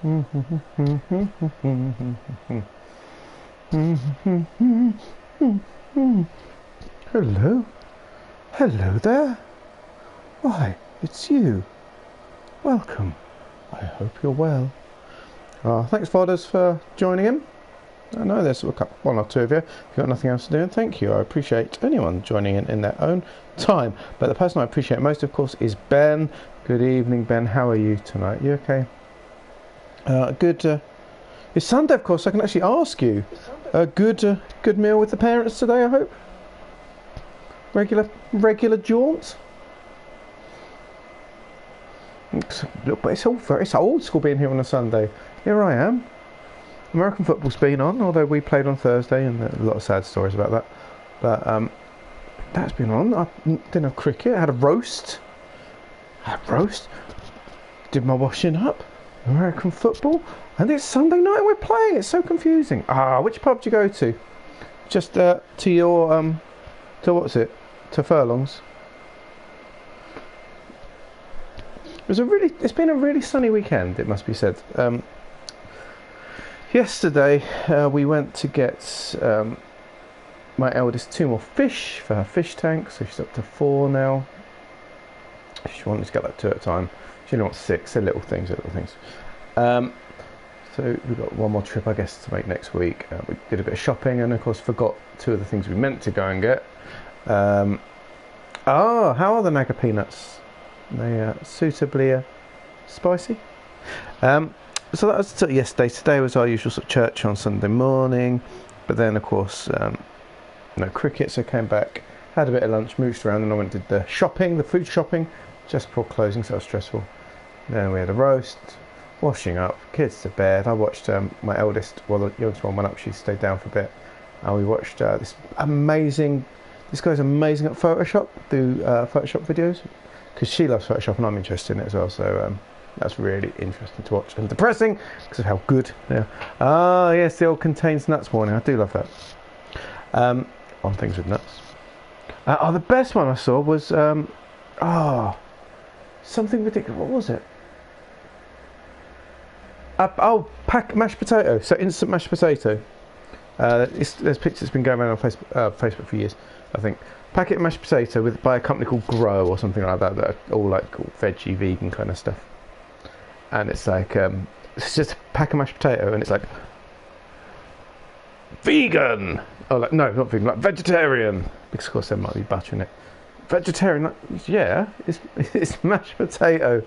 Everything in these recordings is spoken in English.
Hello? Hello there? Why, it's you. Welcome. I hope you're well. Thanks, Vodders, for joining in. I know there's one or two of you. If you've got nothing else to do, and thank you. I appreciate anyone joining in their own time. But the person I appreciate most, of course, is Ben. Good evening, Ben. How are you tonight? You okay? Good. It's Sunday, of course, so I can actually ask you. Good meal with the parents today, I hope? Regular jaunts? But it's old school being here on a Sunday. Here I am. American football's been on, although we played on Thursday, and a lot of sad stories about that. But that's been on. I didn't have cricket. I had a roast. Did my washing up. American football. And it's Sunday night and we're playing. It's so confusing. Which pub do you go to? Just to your to Furlongs. It's been a really sunny weekend, it must be said. Yesterday we went to get my eldest 2 more fish for her fish tank, so she's up to 4 now. She wanted to get like 2 at a time. She only wants 6. They're little things. So we've got 1 more trip, I guess, to make next week. We did a bit of shopping and, of course, forgot 2 of the things we meant to go and get. How are the Naga peanuts? They suitably spicy. So that was yesterday. Today was our usual sort of church on Sunday morning, but then, of course, no cricket. So I came back, had a bit of lunch, moosed around, and I went and did the food shopping, just before closing. So that was stressful. Then we had a roast. Washing up, kids to bed. I watched my eldest, the youngest one went up, she stayed down for a bit. And we watched this guy's amazing at Photoshop, do Photoshop videos. Because she loves Photoshop and I'm interested in it as well. So that's really interesting to watch. And depressing, because of how good they are. Yes, the old contains nuts warning. I do love that. On things with nuts. The best one I saw was, something ridiculous. What was it? Pack mashed potato. So instant mashed potato. There's pictures that's been going around on Facebook for years, I think. Packet mashed potato by a company called Grow or something like that are all like veggie, vegan kind of stuff. And it's like it's just a pack of mashed potato, and it's like vegan. Oh, like no, not vegan, like vegetarian. Because of course there might be butter in it. Vegetarian, yeah, it's mashed potato.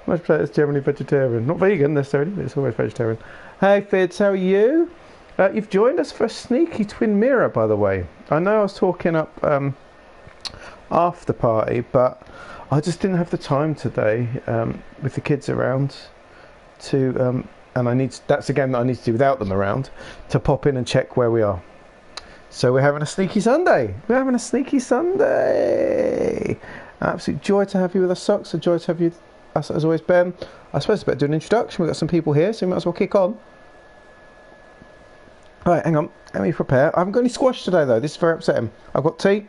Mashed potato is generally vegetarian, not vegan necessarily, but it's always vegetarian. Hey Fids, how are you? You've joined us for a sneaky twin mirror, by the way. I know I was talking up after party, but I just didn't have the time today with the kids around to, and that's again that I need to do without them around, to pop in and check where we are. So we're having a sneaky Sunday. Absolute joy to have you with us, Socks. A joy to have you us as always, Ben. I suppose it's better to do an introduction. We've got some people here, so we might as well kick on. Right, hang on. Let me prepare. I haven't got any squash today, though. This is very upsetting. I've got tea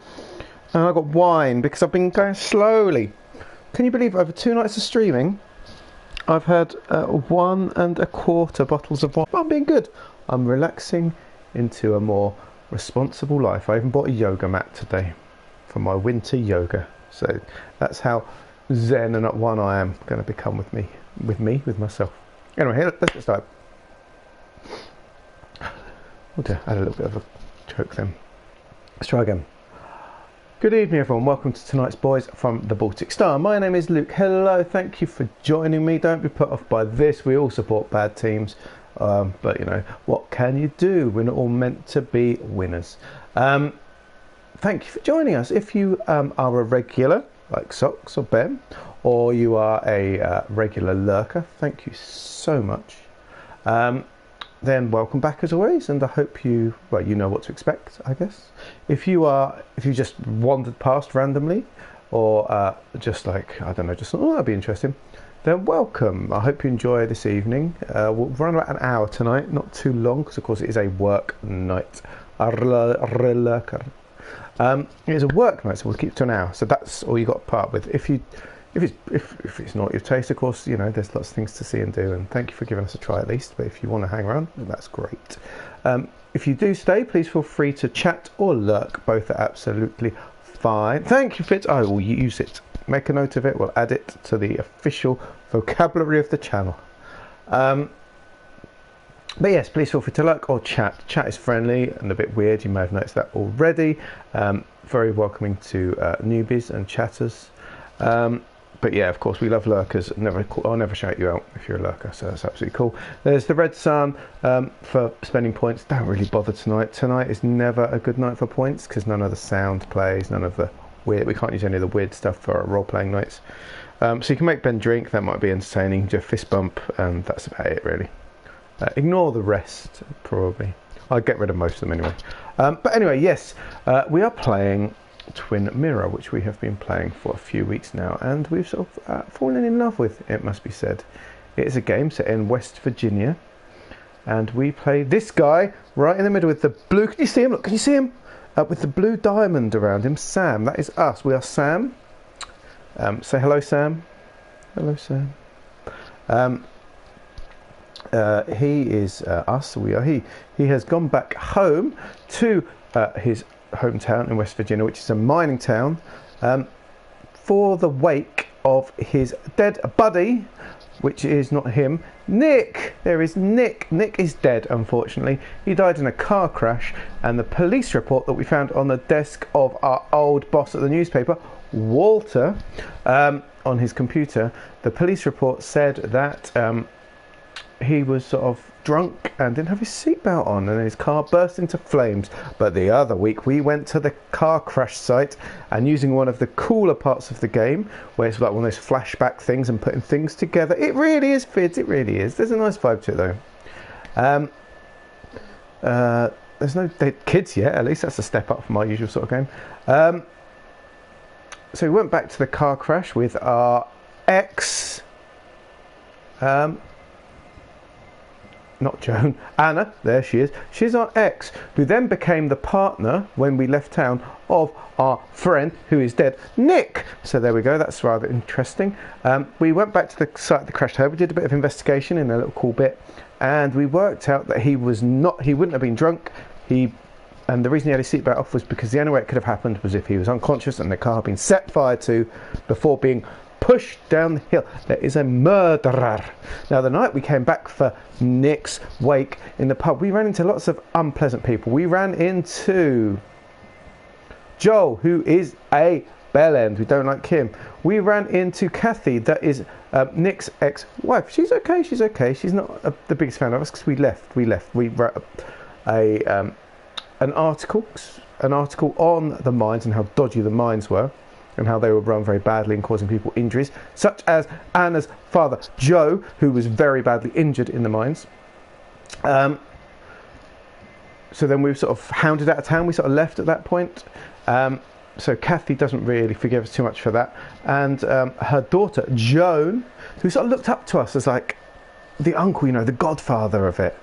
and I've got wine because I've been going slowly. Can you believe over 2 nights of streaming, I've had 1 1/4 bottles of wine. I'm being good. I'm relaxing into a more responsible life. I even bought a yoga mat today for my winter yoga. So that's how zen and at one I am going to become with myself. Anyway, here, let's get started. Oh dear, I had a little bit of a choke then. Let's try again. Good evening everyone, welcome to tonight's Boys from the Baltic Star. My name is Luke. Hello, thank you for joining me. Don't be put off by this, we all support bad teams. But you know, what can you do? We're not all meant to be winners. Thank you for joining us. If you are a regular, like Socks or Ben, or you are a regular lurker, thank you so much. Then welcome back as always, and I hope you know what to expect, I guess. If you just wandered past randomly, or just like, I don't know, just that'd be interesting, then welcome. I hope you enjoy this evening. We'll run about an hour tonight, not too long, because of course it is a work night. It's a work night, so we'll keep it to an hour. So that's all you got to part with. If you if it's not your taste, of course, you know, there's lots of things to see and do, and thank you for giving us a try at least. But if you want to hang around, then that's great. If you do stay, please feel free to chat or lurk. Both are absolutely fine. Thank you, Fitz. I will use it. Make a note of it. We'll add it to the official vocabulary of the channel. But yes, please feel free to lurk or chat. Chat is friendly and a bit weird. You may have noticed that already. Very welcoming to newbies and chatters. But yeah, of course, we love lurkers. I'll never shout you out if you're a lurker, so that's absolutely cool. There's the Red Sun for spending points. Don't really bother tonight. Tonight is never a good night for points because none of the sound plays, none of the weird. We can't use any of the weird stuff for our role-playing nights. So you can make Ben drink. That might be entertaining. Do a fist bump, and that's about it, really. Ignore the rest, probably. I'll get rid of most of them anyway. But anyway, yes, we are playing Twin Mirror, which we have been playing for a few weeks now, and we've sort of fallen in love with, it must be said. It is a game set in West Virginia, and we play this guy right in the middle with the blue. Can you see him? Look, can you see him? With the blue diamond around him, Sam. That is us. We are Sam. Say hello, Sam. Hello, Sam. He is us. We are he. He has gone back home to his hometown in West Virginia, which is a mining town, for the wake of his dead buddy, which is not him, Nick. There is Nick. Nick is dead, unfortunately. He died in a car crash, and the police report that we found on the desk of our old boss at the newspaper, Walter, on his computer, the police report said that he was sort of drunk and didn't have his seatbelt on, and his car burst into flames. But the other week we went to the car crash site, and using one of the cooler parts of the game, where it's like one of those flashback things and putting things together, it really is Fids, it really is. There's a nice vibe to it though. There's no kids yet, at least that's a step up from our usual sort of game. So we went back to the car crash with our ex, not Joan, Anna, there she is. She's our ex, who then became the partner, when we left town, of our friend, who is dead, Nick. So there we go, that's rather interesting. We went back to the site of the crash home, we did a bit of investigation in a little cool bit, and we worked out that he wouldn't have been drunk. And the reason he had his seatbelt off was because the only way it could have happened was if he was unconscious and the car had been set fire to before being pushed down the hill. There is a murderer. Now, the night we came back for Nick's wake in the pub, we ran into lots of unpleasant people. We ran into Joel, who is a bellend. We don't like him. We ran into Kathy, that is Nick's ex-wife. She's okay. She's okay. She's not the biggest fan of us because we left. We wrote an article on the mines and how dodgy the mines were, and how they were run very badly and causing people injuries, such as Anna's father, Joe, who was very badly injured in the mines. So then we sort of hounded out of town. We sort of left at that point. So Kathy doesn't really forgive us too much for that. And her daughter, Joan, who sort of looked up to us as like the uncle, you know, the godfather of it,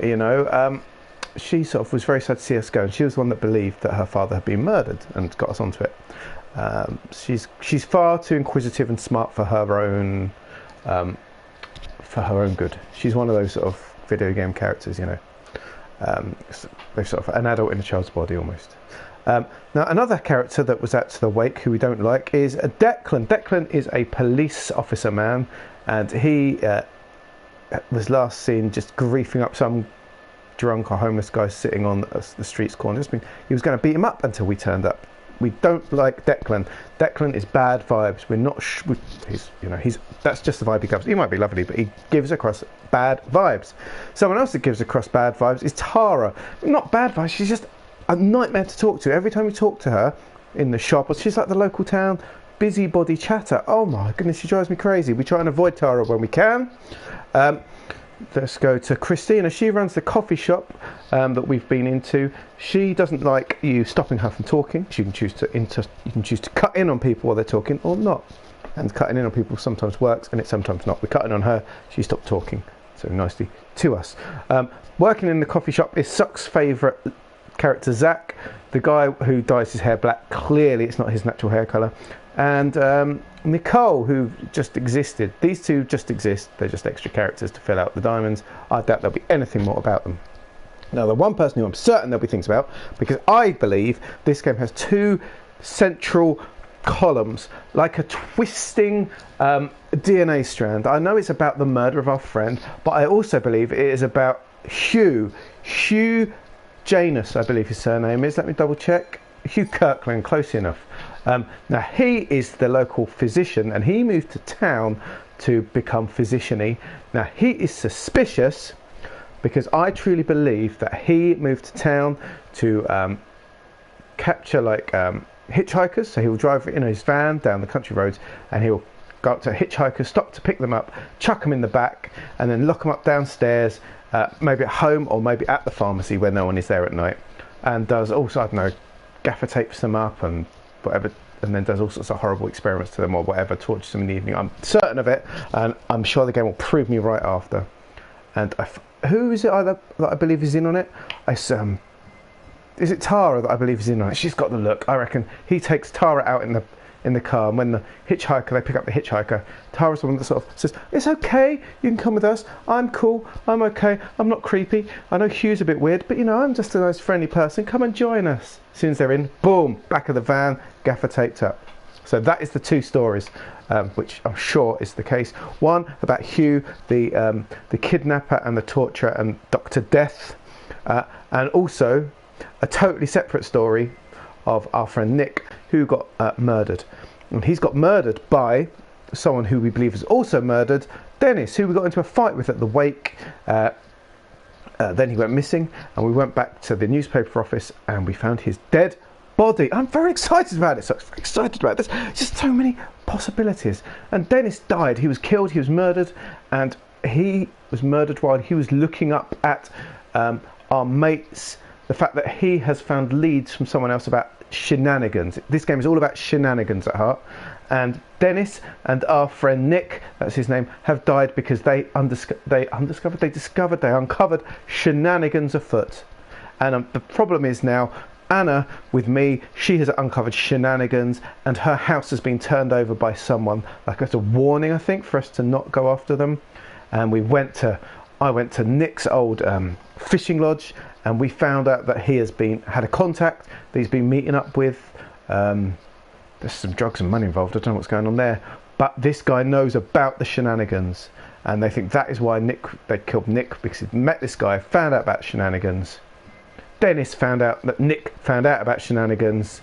you know, she sort of was very sad to see us go. And she was the one that believed that her father had been murdered and got us onto it. She's far too inquisitive and smart for her own good. She's one of those sort of video game characters, you know. They're sort of an adult in a child's body almost. Now, another character that was at the wake who we don't like is Declan. Declan is a police officer man, and he was last seen just griefing up some drunk or homeless guy sitting on the street's corner. He was going to beat him up until we turned up. We don't like Declan. Declan is bad vibes. We're not. That's just the vibe he gives. He might be lovely, but he gives across bad vibes. Someone else that gives across bad vibes is Tara. Not bad vibes. She's just a nightmare to talk to. Every time we talk to her in the shop, she's like the local town busybody chatter. Oh my goodness, she drives me crazy. We try and avoid Tara when we can. Let's go to Christina. She runs the coffee shop that we've been into. She doesn't like you stopping her from talking. You can choose to cut in on people while they're talking or not. And cutting in on people sometimes works and it sometimes not. We're cutting on her. She stopped talking so nicely to us. Working in the coffee shop is Suck's favourite character, Zach, the guy who dyes his hair black. Clearly it's not his natural hair colour. and Nicole, who just existed. These two just exist. They're just extra characters to fill out the diamonds. I doubt there'll be anything more about them. Now, the one person who I'm certain there'll be things about, because I believe this game has two central columns, like a twisting DNA strand. I know it's about the murder of our friend, but I also believe it is about Hugh Janus, I believe his surname is. Let me double check. Hugh Kirkland, close enough. Now, he is the local physician, and he moved to town to become physician-y. Now, he is suspicious because I truly believe that he moved to town to capture hitchhikers. So he'll drive in his van down the country roads, and he'll go up to hitchhikers, stop to pick them up, chuck them in the back, and then lock them up downstairs, maybe at home or maybe at the pharmacy where no one is there at night. And does also, I don't know, gaffer tapes them up and whatever, and then does all sorts of horrible experiments to them or whatever, tortures them in the evening. I'm certain of it, and I'm sure the game will prove me right after. And who is it that I believe is in on it? Is it Tara that I believe is in on it? She's got the look. I reckon he takes Tara out in the car, and when they pick up the hitchhiker, Tara's the one that sort of says, "It's okay, you can come with us. I'm cool. I'm okay. I'm not creepy. I know Hugh's a bit weird, but you know, I'm just a nice friendly person. Come and join us." As soon as they're in, boom, back of the van, gaffer taped up. So that is the two stories, which I'm sure is the case. One about Hugh, the kidnapper and the torturer, and Dr. Death, and also a totally separate story of our friend Nick, who got murdered. And he's got murdered by someone who we believe is also murdered, Dennis, who we got into a fight with at the wake. Then he went missing, and we went back to the newspaper office and we found his dead body. I'm very excited about it. So excited about this. Just so many possibilities. And Dennis died. He was killed. He was murdered, and he was murdered while he was looking up at our mates. The fact that he has found leads from someone else about shenanigans. This game is all about shenanigans at heart. And Dennis and our friend Nick, that's his name, have died because they uncovered shenanigans afoot. And the problem is now, Anna, with me, she has uncovered shenanigans, and her house has been turned over by someone, like as a warning, I think, for us to not go after them. And I went to Nick's old fishing lodge, and we found out that he had a contact that he's been meeting up with. There's some drugs and money involved. I don't know what's going on there, but this guy knows about the shenanigans, and they think that is why they killed Nick, because he'd met this guy, found out about shenanigans. Dennis found out that Nick found out about shenanigans.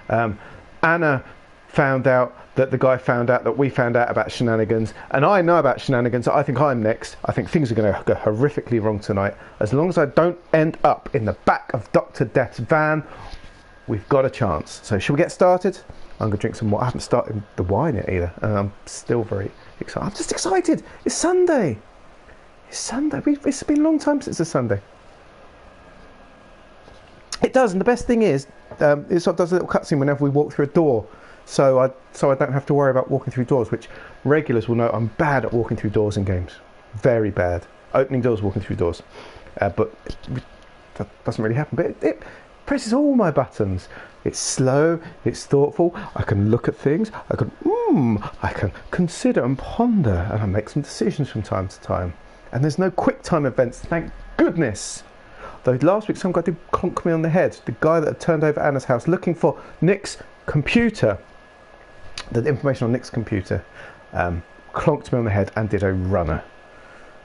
Anna found out that the guy found out that we found out about shenanigans, and I know about shenanigans. I think I'm next. I think things are going to go horrifically wrong tonight. As long as I don't end up in the back of Dr. Death's van, we've got a chance. So shall we get started? I'm going to drink some more. I haven't started the wine yet either, and I'm still very excited. I'm just excited. It's Sunday. It's Sunday. It's been a long time since it's Sunday. It does, and the best thing is, it sort of does a little cutscene whenever we walk through a door. So I don't have to worry about walking through doors, which regulars will know I'm bad at walking through doors in games. Very bad. Opening doors, walking through doors. But that doesn't really happen. But it presses all my buttons. It's slow, it's thoughtful. I can look at things. I can consider and ponder, and I make some decisions from time to time. And there's no quick time events, thank goodness. Though last week some guy did clonk me on the head. The guy that had turned over Anna's house looking for Nick's computer, the information on Nick's computer, clonked me on the head and did a runner.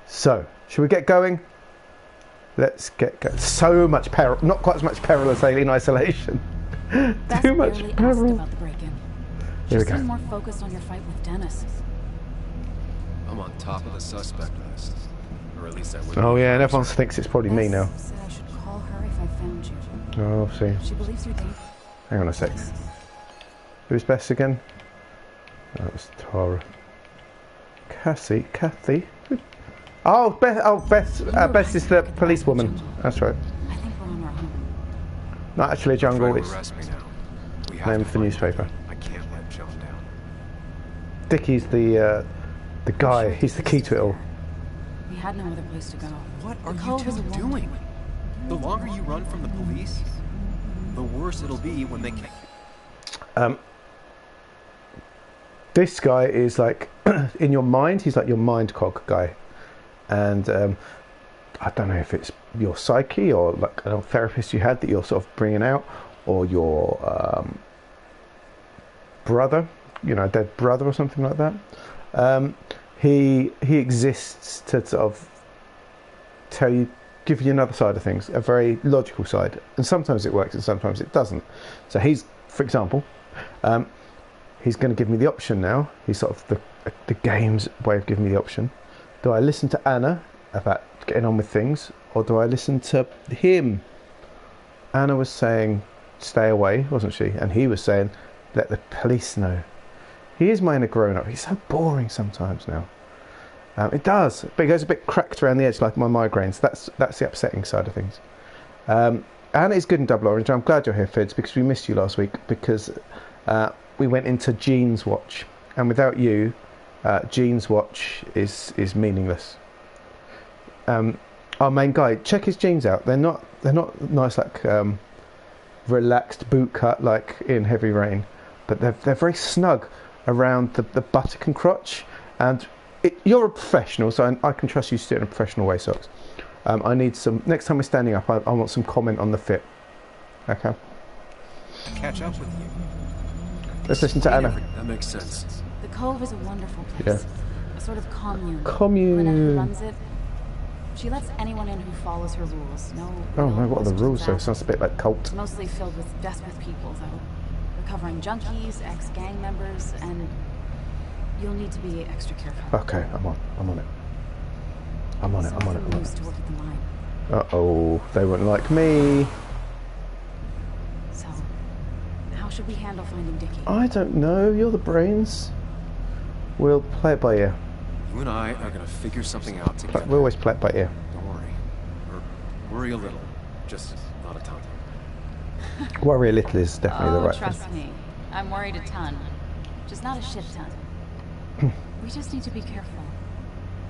So, shall we get going? Let's get going. So much peril, not quite as much peril as Alien Isolation. Too much peril. About the break-in. Here we Just go. seem more focused on your fight with Dennis. I'm on top of the suspect list. Or at least I would. Oh yeah, and everyone thinks it's probably me now. Bess said I should call her if I found you. Oh, I'll see. She believes you're dangerous. Hang on a sec. Who's Bess again? That was Tara. Kathy. Oh, Bess. Bess is the policewoman. That's right. I think we're on our own. Not actually a jungle. Try to It's arrest me now. We have name to of the find newspaper. Dickie. I can't let Joan down. Dickie's the guy. He's the key to it all. We had no other place to go. What The are cove you was two a woman. doing? The longer you run from the police, the worse it'll be when they catch you. This guy is like in your mind. He's like your mind cog guy, and I don't know if it's your psyche or like an old therapist you had that you're sort of bringing out, or your brother, dead brother or something like that. He exists to sort of give you another side of things, a very logical side, and sometimes it works and sometimes it doesn't. So he's, for example, he's going to give me the option now. He's sort of the game's way of giving me the option. Do I listen to Anna about getting on with things, or do I listen to him? Anna was saying stay away, wasn't she? And he was saying let the police know. He is my inner grown-up. He's so boring sometimes now. It does, but it goes a bit cracked around the edge like my migraines. That's the upsetting side of things. Anna is good in Double Orange. I'm glad you're here, Fids, because we missed you last week, because we went into Jean's watch, and without you, Jean's watch is meaningless. Our main guy, check his jeans out. They're not nice, like relaxed boot cut like in Heavy Rain, but they're very snug around the buttock and crotch. And you're a professional, so I can trust you to do it in a professional way, Socks. I need some, next time we're standing up, I want some comment on the fit. Okay. Catch up with you. Let's listen to Anna. That makes sense. The Cove is a wonderful place. Yeah. A sort of commune. Commune. Lynette, who runs it, she lets anyone in who follows her rules. Oh no, what are the rules though? It's Sounds a bit like cult. mostly filled with desperate people, though. Recovering junkies, ex-gang members, and you'll need to be extra careful. Okay, I'm on it. I'm on it. Some of them used to work at the mine. Uh-oh, they wouldn't like me. So, how should we handle finding Dickie? I don't know, you're the brains. We'll play it by ear. You and I are gonna figure something out together. We always play it by ear. Don't worry. Or worry a little. Just not a ton. Worry a little is definitely the right trust thing. me. I'm worried a ton. Just not a shit ton. We just need to be careful.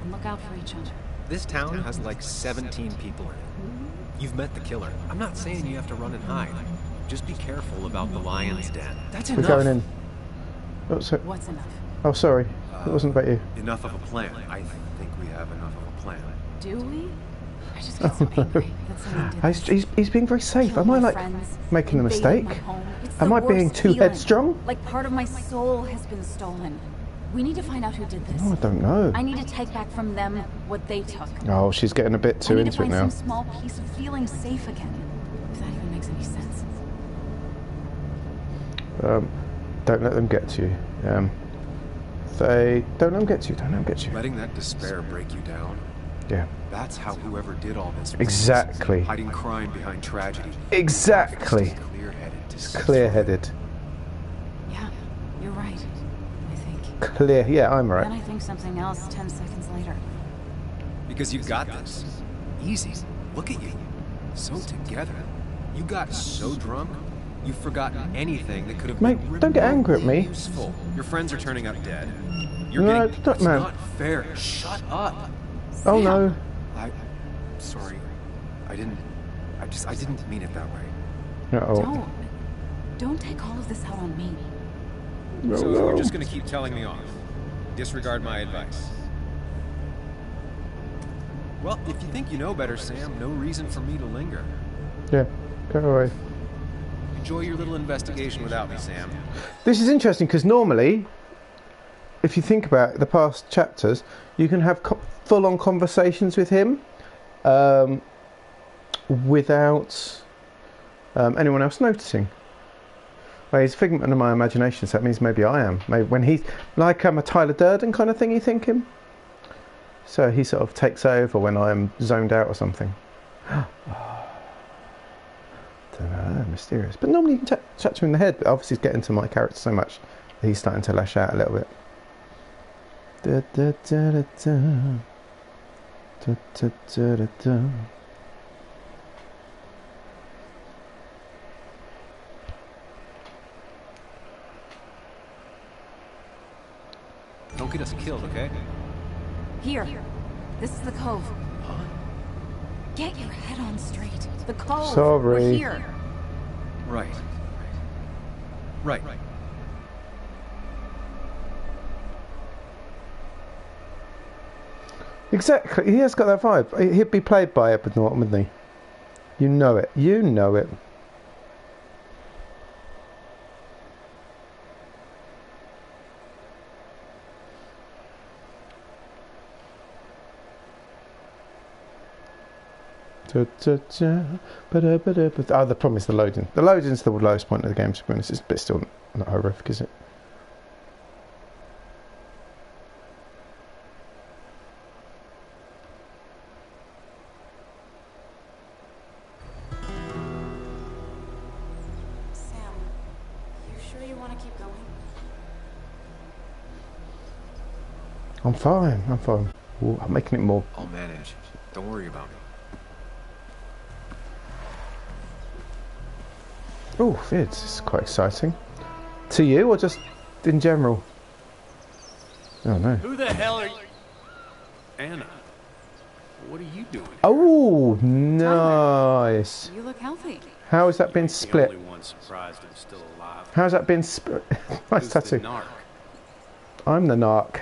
And look out for each other. This town has like 17 people in it. You've met the killer. I'm not saying you have to run and hide. Just be careful about the lion's den. That's We're enough. going in. What's enough? Oh, sorry. It wasn't about you. Enough of a plan. I think we have enough of a plan. Do we? I just get so angry that someone did this. He's being very safe. Killed Am I my like friends, making a invaded mistake? my home. It's Am the I being worst too feeling. headstrong? Like part of my soul has been stolen. We need to find out who did this. Oh, I don't know. I need to take back from them what they took. Oh, she's getting a bit too I need into to it find now. some small piece of feeling safe again. If that even makes any sense. Don't let them get to you. Don't let them get to you. Don't let them get to you. Letting that despair break you down. Yeah. That's how whoever did all this was. Exactly. Hiding crime behind tragedy. Exactly. Clear-headed. Clear-headed. Yeah, you're right. I think. Clear. Yeah, I'm Then right. I think something else 10 seconds later. Because you got this. Easy. Look at you. So together. You got so drunk, you've forgotten anything that could have Mate, been don't get angry at me. useful. Your friends are turning up dead. You're No, getting, don't, it's man. not fair. Shut up. Oh no. Sorry. I didn't mean it that way. Uh-oh. Don't take all of this out on me. So you're just gonna keep telling me off. Disregard my advice. Well, if you think you know better, Sam, no reason for me to linger. Yeah. Go away. Enjoy your little investigation without me, Sam. This is interesting because normally, if you think about the past chapters, you can have full-on conversations with him without anyone else noticing. Well, he's a figment of my imagination, so that means maybe I am. Maybe when he's like a Tyler Durden kind of thing, you thinking? So he sort of takes over when I'm zoned out or something. Don't know, mysterious. But normally you can chat to him in the head, but obviously he's getting to my character so much that he's starting to lash out a little bit. Da, da, da, da, da. Da, da, da, da, da. Don't get us killed, okay? Here. This is the Cove. Get your head on straight. The Cove. Sorry. We're here. Right. Exactly, he has got that vibe. He'd be played by Edward Norton, wouldn't he? You know it. You know it. Oh, the problem is the loading. The loading's the lowest point of the game, to be honest. It's a bit still not horrific, is it? Sam, you sure you want to keep going? I'm fine, I'm fine. Ooh, I'm making it more... I'll manage. Don't worry about me. Oh, Vids, this is quite exciting. To you, or just in general? Oh, no. Who the hell are you? Anna, what are you doing? Oh, nice. You look healthy. How has that been The split? only one surprised I'm still alive. How's that been split? Nice Who's the tattoo. narc? I'm the narc.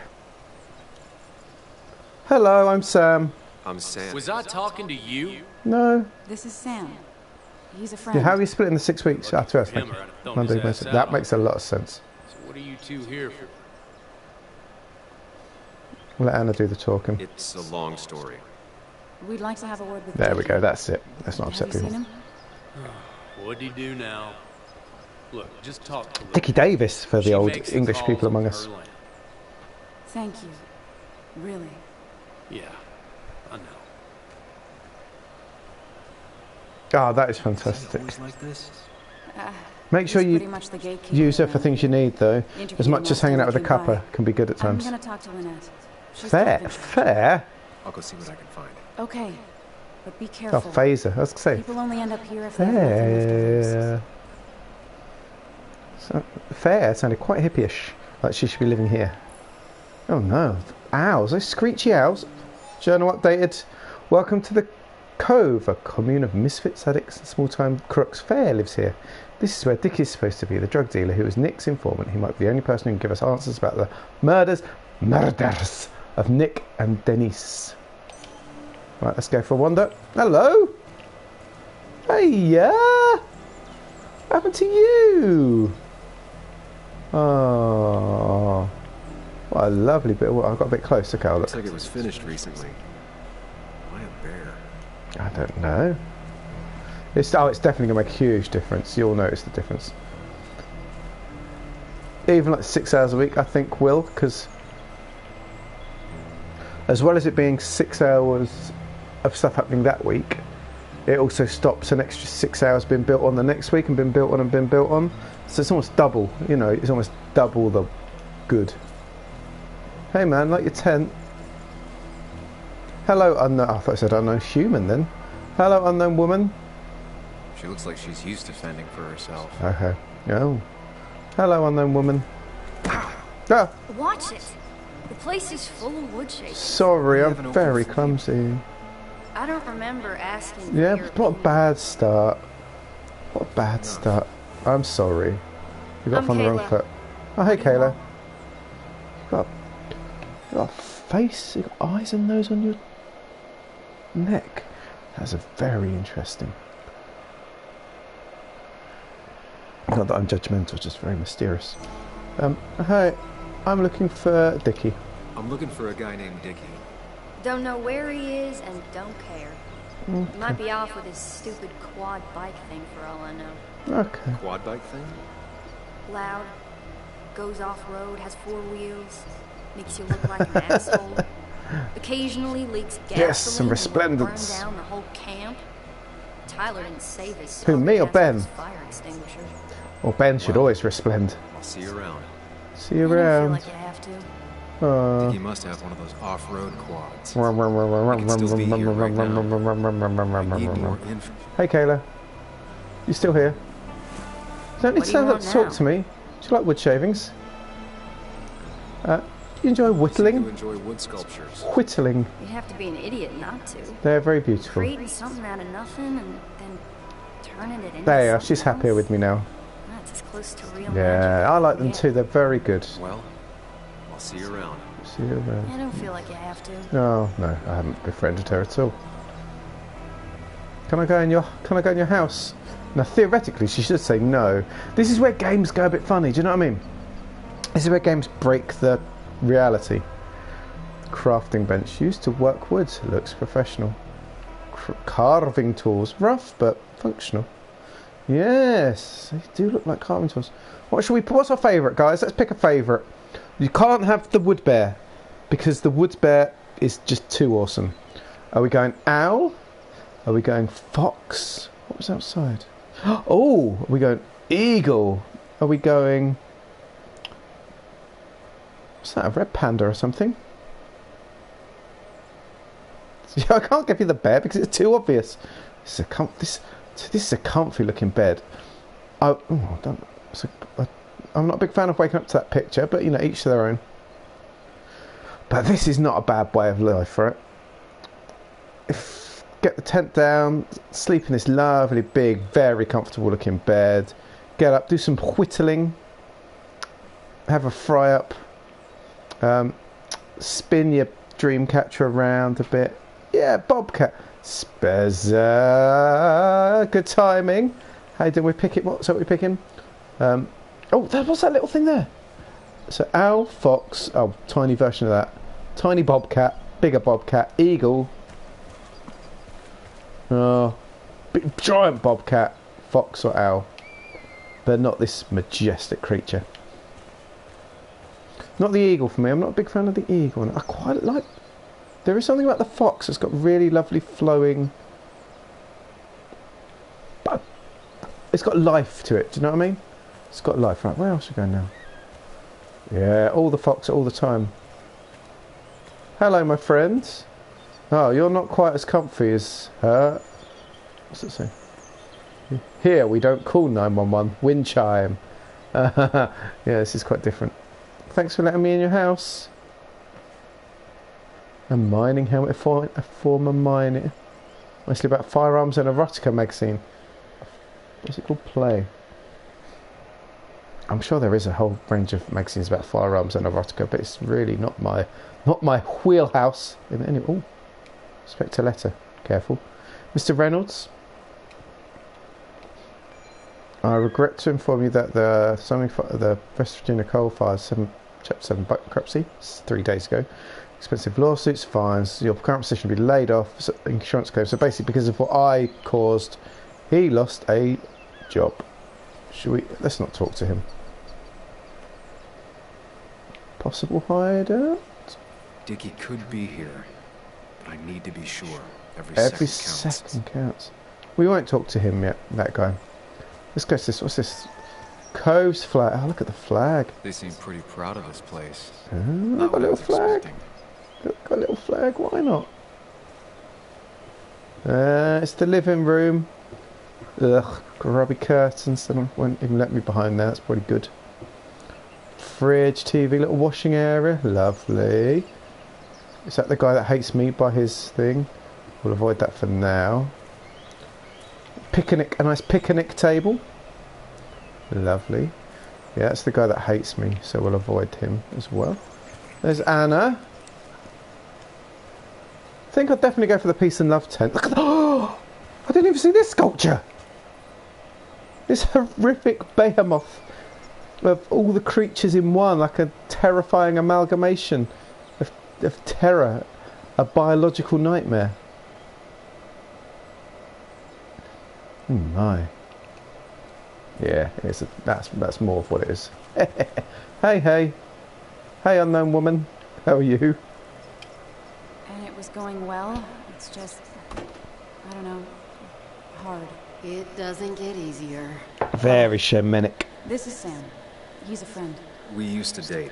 Hello, I'm Sam. I'm Sam. Was I talking to you? No. This is Sam. He's a friend. Yeah, how are you splitting the 6 weeks? After us, thank Him you. or I'd have thrown Monday, his ass Wednesday. out. That makes a lot of sense. So what are you two here for? We'll let Anna do the talking. It's a long story. We'd like to have a word with There we Dickie. go, that's it. Let's not Have upset you seen people. him? What'd he do now? Look, just talk to Liz. Dickie Davis for the She old makes the English calls people among on us. her land. Thank you. Really. Yeah, I know. Ah, that is Is he fantastic. always like this? Make sure He's you pretty much the gatekeeper use her for around. things you need, though. As Interviewing much as us hanging to out with a let you cuppa by. can be good at I'm times. gonna talk to Lynette. She's Fair, kind of in charge. fair. I'll go see what I can find. Okay, but be Oh, careful. phaser. I was gonna say People only end up here if they have nothing left to lose. fair. So, fair sounded quite hippie-ish. Like she should be living here. Oh no, owls! Those screechy owls. Journal updated. Welcome to the Cove, a commune of misfits, addicts, and small-time crooks. Fair lives here. This is where Dick is supposed to be, the drug dealer who is Nick's informant. He might be the only person who can give us answers about the murders of Nick and Denise. Right, let's go for a wander. Hello. Hey, yeah. What happened to you? Oh, what a lovely bit of water. I got a bit close. Okay, I'll Looks look. like it was finished recently. Why a bear? I don't know. It's definitely gonna make a huge difference. You'll notice the difference. Even like 6 hours a week, I think will, because as well as it being 6 hours of stuff happening that week, it also stops an extra 6 hours being built on the next week and been built on and been built on. So it's almost double. You know, it's almost double the good. Hey man, like your tent. Hello, unknown. I thought I said unknown human then. Hello, unknown woman. She looks like she's used to fending for herself. Okay. Oh. Hello, unknown woman. Ah, Watch it. The place is full of wood shakers. sorry, I'm haven't opened very for you. clumsy. I don't remember asking. Yeah, for your what a opinion. bad start. What a bad start. I'm sorry. You got I'm off on the wrong Kayla. foot. Oh, hey, What do you Kayla. want? You got a face, you got eyes and nose on your neck. That's a very interesting. Not that I'm judgmental, just very mysterious. Hi, I'm looking for Dickie. I'm looking for a guy named Dickie. Don't know where he is and don't care. He might be off with his stupid quad bike thing for all I know. Okay. Quad bike thing? Loud, goes off-road, has 4 wheels, makes you look like an asshole. Occasionally leaks gasoline Yes, and will resplendence. burn down the whole camp. Tyler didn't save his Who, me or sorry ass with Ben? his fire extinguisher. Well, Ben should always resplend. I'll see you around. See you I don't feel around. like you have to. Dickie must have one of those off-road quads. I need more info. Hey Kayla, you still here? You don't need What to do you stand up want to talk now? to me. Do you like wood shavings? You enjoy You whittling? enjoy wood sculptures. Whittling. You'd have to be an idiot not to. They're very beautiful. Creating something out of nothing and then turning it into There you are. something She's happier else. with me now. That's as close to real Yeah, magic I as like you them get. too. They're very good. Well, I'll see you around. See you around. I don't feel like you have to. Oh no, I haven't befriended her at all. Can I go in your house? Now theoretically she should say no. This is where games go a bit funny, do you know what I mean? This is where games break the reality. Crafting bench used to work wood. Looks professional. Carving tools. Rough but functional. Yes, they do look like carving tools. What's our favourite, guys? Let's pick a favourite. You can't have the wood bear because the wood bear is just too awesome. Are we going owl? Are we going fox? What was outside? Oh, are we going eagle? Are we going... What's that, a red panda or something? Yeah, I can't give you the bear because it's too obvious. This is a comfy looking bed. I'm not a big fan of waking up to that picture, but you know, each to their own. But this is not a bad way of life, right? Get the tent down, sleep in this lovely, big, very comfortable looking bed. Get up, do some whittling, have a fry up, spin your dream catcher around a bit. Yeah, Bobcat. Spezza. Good timing. How do we pick it? What's what we're picking? Oh, what's that little thing there? So owl, fox. Oh, tiny version of that. Tiny bobcat, bigger bobcat, eagle. Oh, big, giant bobcat, fox or owl. But not this majestic creature. Not the eagle for me. I'm not a big fan of the eagle. I quite like... There is something about the fox that's got really lovely flowing... But it's got life to it, do you know what I mean? It's got life. Right, where else are we going now? Yeah, all the fox all the time. Hello, my friends. Oh, you're not quite as comfy as her. What's it say? Here, we don't call 911. Wind chime. Yeah, this is quite different. Thanks for letting me in your house. A mining helmet, a former miner. Mostly about firearms and erotica magazine. What's it called? Play. I'm sure there is a whole range of magazines about firearms and erotica, but it's really not my wheelhouse. Oh, expect a letter. Careful, Mr. Reynolds. I regret to inform you that the West Virginia coal fires, Chapter 7 bankruptcy, 3 days ago. Expensive lawsuits, fines. Your current position will be laid off. Insurance claims. So basically, because of what I caused, he lost a job. Should we? Let's not talk to him. Possible hideout? Dickie could be here, but I need to be sure. Every second counts. We won't talk to him yet, that guy. Let's go to this. What's this? Cove's flag. Oh, look at the flag. They seem pretty proud of this place. Got a little flag. Got a little flag. Why not? It's the living room. Ugh, grubby curtains. Someone won't even let me behind there. That's probably good. Fridge, TV, little washing area. Lovely. Is that the guy that hates me by his thing? We'll avoid that for now. Picnic, a nice picnic table. Lovely. Yeah, that's the guy that hates me, so we'll avoid him as well. There's Anna. I think I'd definitely go for the peace and love tent. Look at that. Oh, I didn't even see this sculpture. This horrific behemoth of all the creatures in one, like a terrifying amalgamation of terror, a biological nightmare. Oh my. Yeah, that's more of what it is. Hey, unknown woman. How are you? And it was going well. It's just, I don't know, hard. It doesn't get easier. Very Shemenic. This is Sam. He's a friend. We used to date.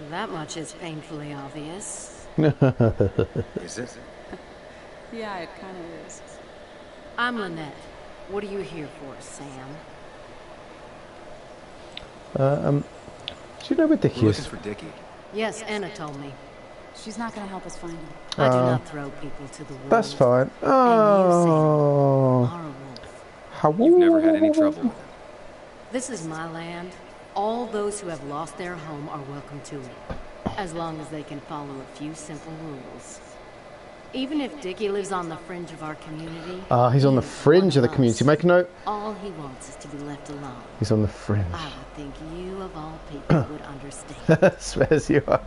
That much is painfully obvious. Is it? Yeah, it kind of is. I'm Lynette. What are you here for, Sam? Do you know where Dickie We're is? looking for Dickie. Yes, Anna told me. She's not gonna help us find him. I do not throw people to the wolves. That's fine. Oh. Are a wolf. How You've never had any trouble with him. This is my land. All those who have lost their home are welcome to it, as long as they can follow a few simple rules. Even if Dickie lives on the fringe of our community... He's on the he's fringe one of the community. us. Make a note. All he wants is to be left alone. He's on the fringe. I would think you, of all people, would understand. Swears you are.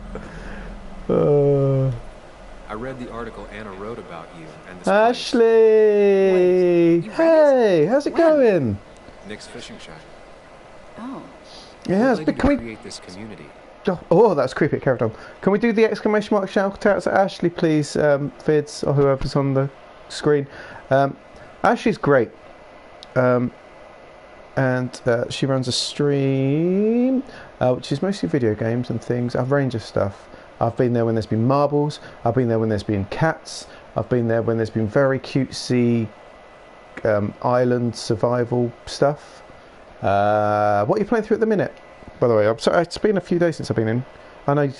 I read the article Anna wrote about you and this place. Ashley! Wait, you read Hey, how's it When? going? Nick's fishing shack. Oh. Yeah, What led you but to can we... create this community? Oh, that's creepy. Carried on. Can we do the exclamation mark shout outs at Ashley, please, Fids, or whoever's on the screen? Ashley's great. And she runs a stream, which is mostly video games and things, a range of stuff. I've been there when there's been marbles. I've been there when there's been cats. I've been there when there's been very cutesy island survival stuff. What are you playing through at the minute? By the way, I'm sorry, it's been a few days since I've been in. I know,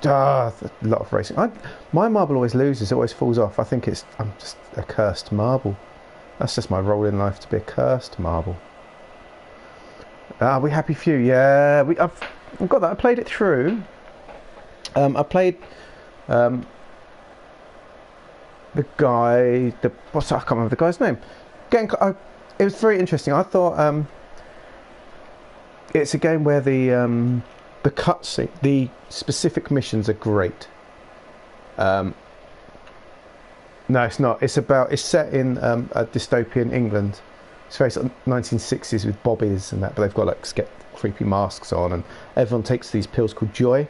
a lot of racing. My marble always loses, it always falls off. I think I'm just a cursed marble. That's just my role in life, to be a cursed marble. We happy few, yeah. I've got that. I played it through. I played the guy. I can't remember the guy's name. It was very interesting. I thought it's a game where the cutscene, the specific missions are great. No, it's not. It's set in a dystopian England. It's very sort of 1960s with bobbies and that, but they've got like creepy masks on, and everyone takes these pills called Joy,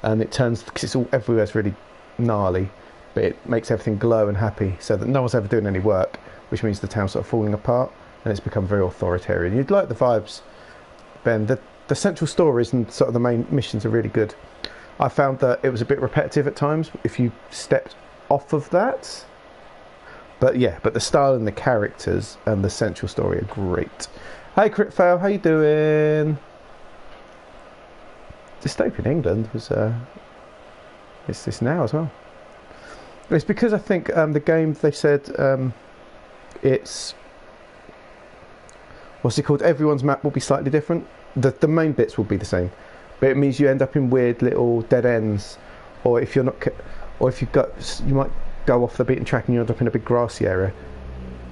and it turns, because it's all everywhere's really gnarly, but it makes everything glow and happy, so that no one's ever doing any work, which means the town's sort of falling apart, and it's become very authoritarian. You'd like the vibes, Ben. The central stories and sort of the main missions are really good. I found that it was a bit repetitive at times if you stepped off of that. But yeah, but the style and the characters and the central story are great. Hey Crit Fail, how you doing? Dystopian England was it's this now as well. It's because I think the game, they said it's, what's it called? Everyone's map will be slightly different. The main bits will be the same, but it means you end up in weird little dead ends, or if you're not, or if you might go off the beaten track and you end up in a big grassy area,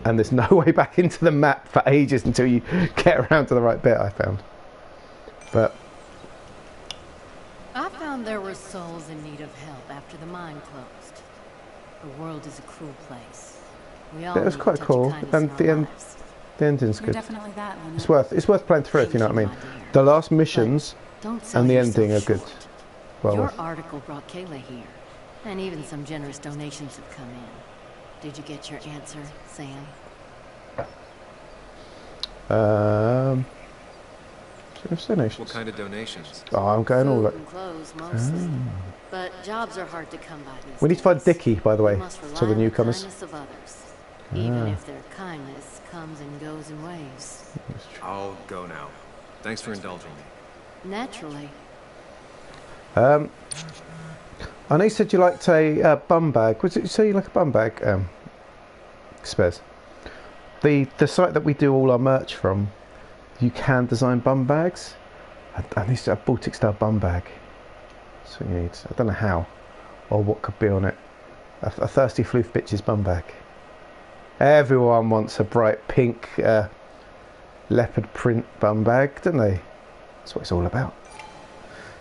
and there's no way back into the map for ages until you get around to the right bit. I found, but I found there were souls in need of help after the mine closed. The world is a cruel place. We all it was need quite a touch of cool, kindness and in the our end. lives. The ending's You're good. definitely that, Lynette. It's worth playing through, if you know what I mean. Thank you, my dear. The last missions Don't sell and the yourself ending are good. short. Well Your worth. article brought Kayla here, and even some generous donations have come in. Did you get your answer, Sam? Generous donations. What kind of donations? Oh, I'm going all Food like. and clothes, mostly. But jobs are hard to come by these We need to find days. Dickie, by the We way, must rely to the on newcomers. kindness of others, even if their kindness comes and goes in waves. I'll go now. Thanks for indulging me. Naturally. I know you said you liked a bum bag. Was it you say you like a bum bag? Spez. The site that we do all our merch from, you can design bum bags. I need to have a Baltic style bum bag. That's what you need. I don't know how or what could be on it. A thirsty floof bitch's bum bag. Everyone wants a bright pink leopard print bum bag, don't they? That's what it's all about.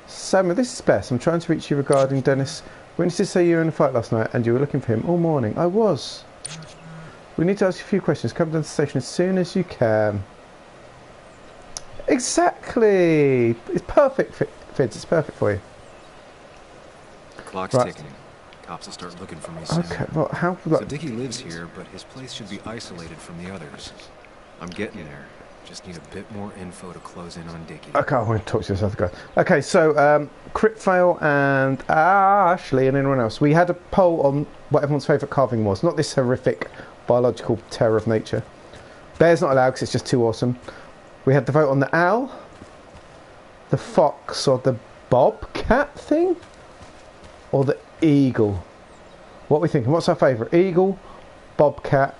Samuel, this is Bess. I'm trying to reach you regarding Dennis. Witnesses say you were in a fight last night and you were looking for him all morning. I was. We need to ask you a few questions. Come down to the station as soon as you can. Exactly. It's perfect, Fids. It's perfect for you. Clock's Right. ticking. Cops will start looking for me soon. Okay. Well, how? So Dickie lives here, but his place should be isolated from the others. I'm getting there. Just need a bit more info to close in on Dickie. Okay, I want to talk to this other guy. Okay, so Crit Fail and Ashley and anyone else. We had a poll on what everyone's favourite carving was. Not this horrific biological terror of nature. Bear's not allowed because it's just too awesome. We had the vote on the owl, the fox, or the bobcat thing, or the eagle. What are we thinking? What's our favourite? Eagle, bobcat,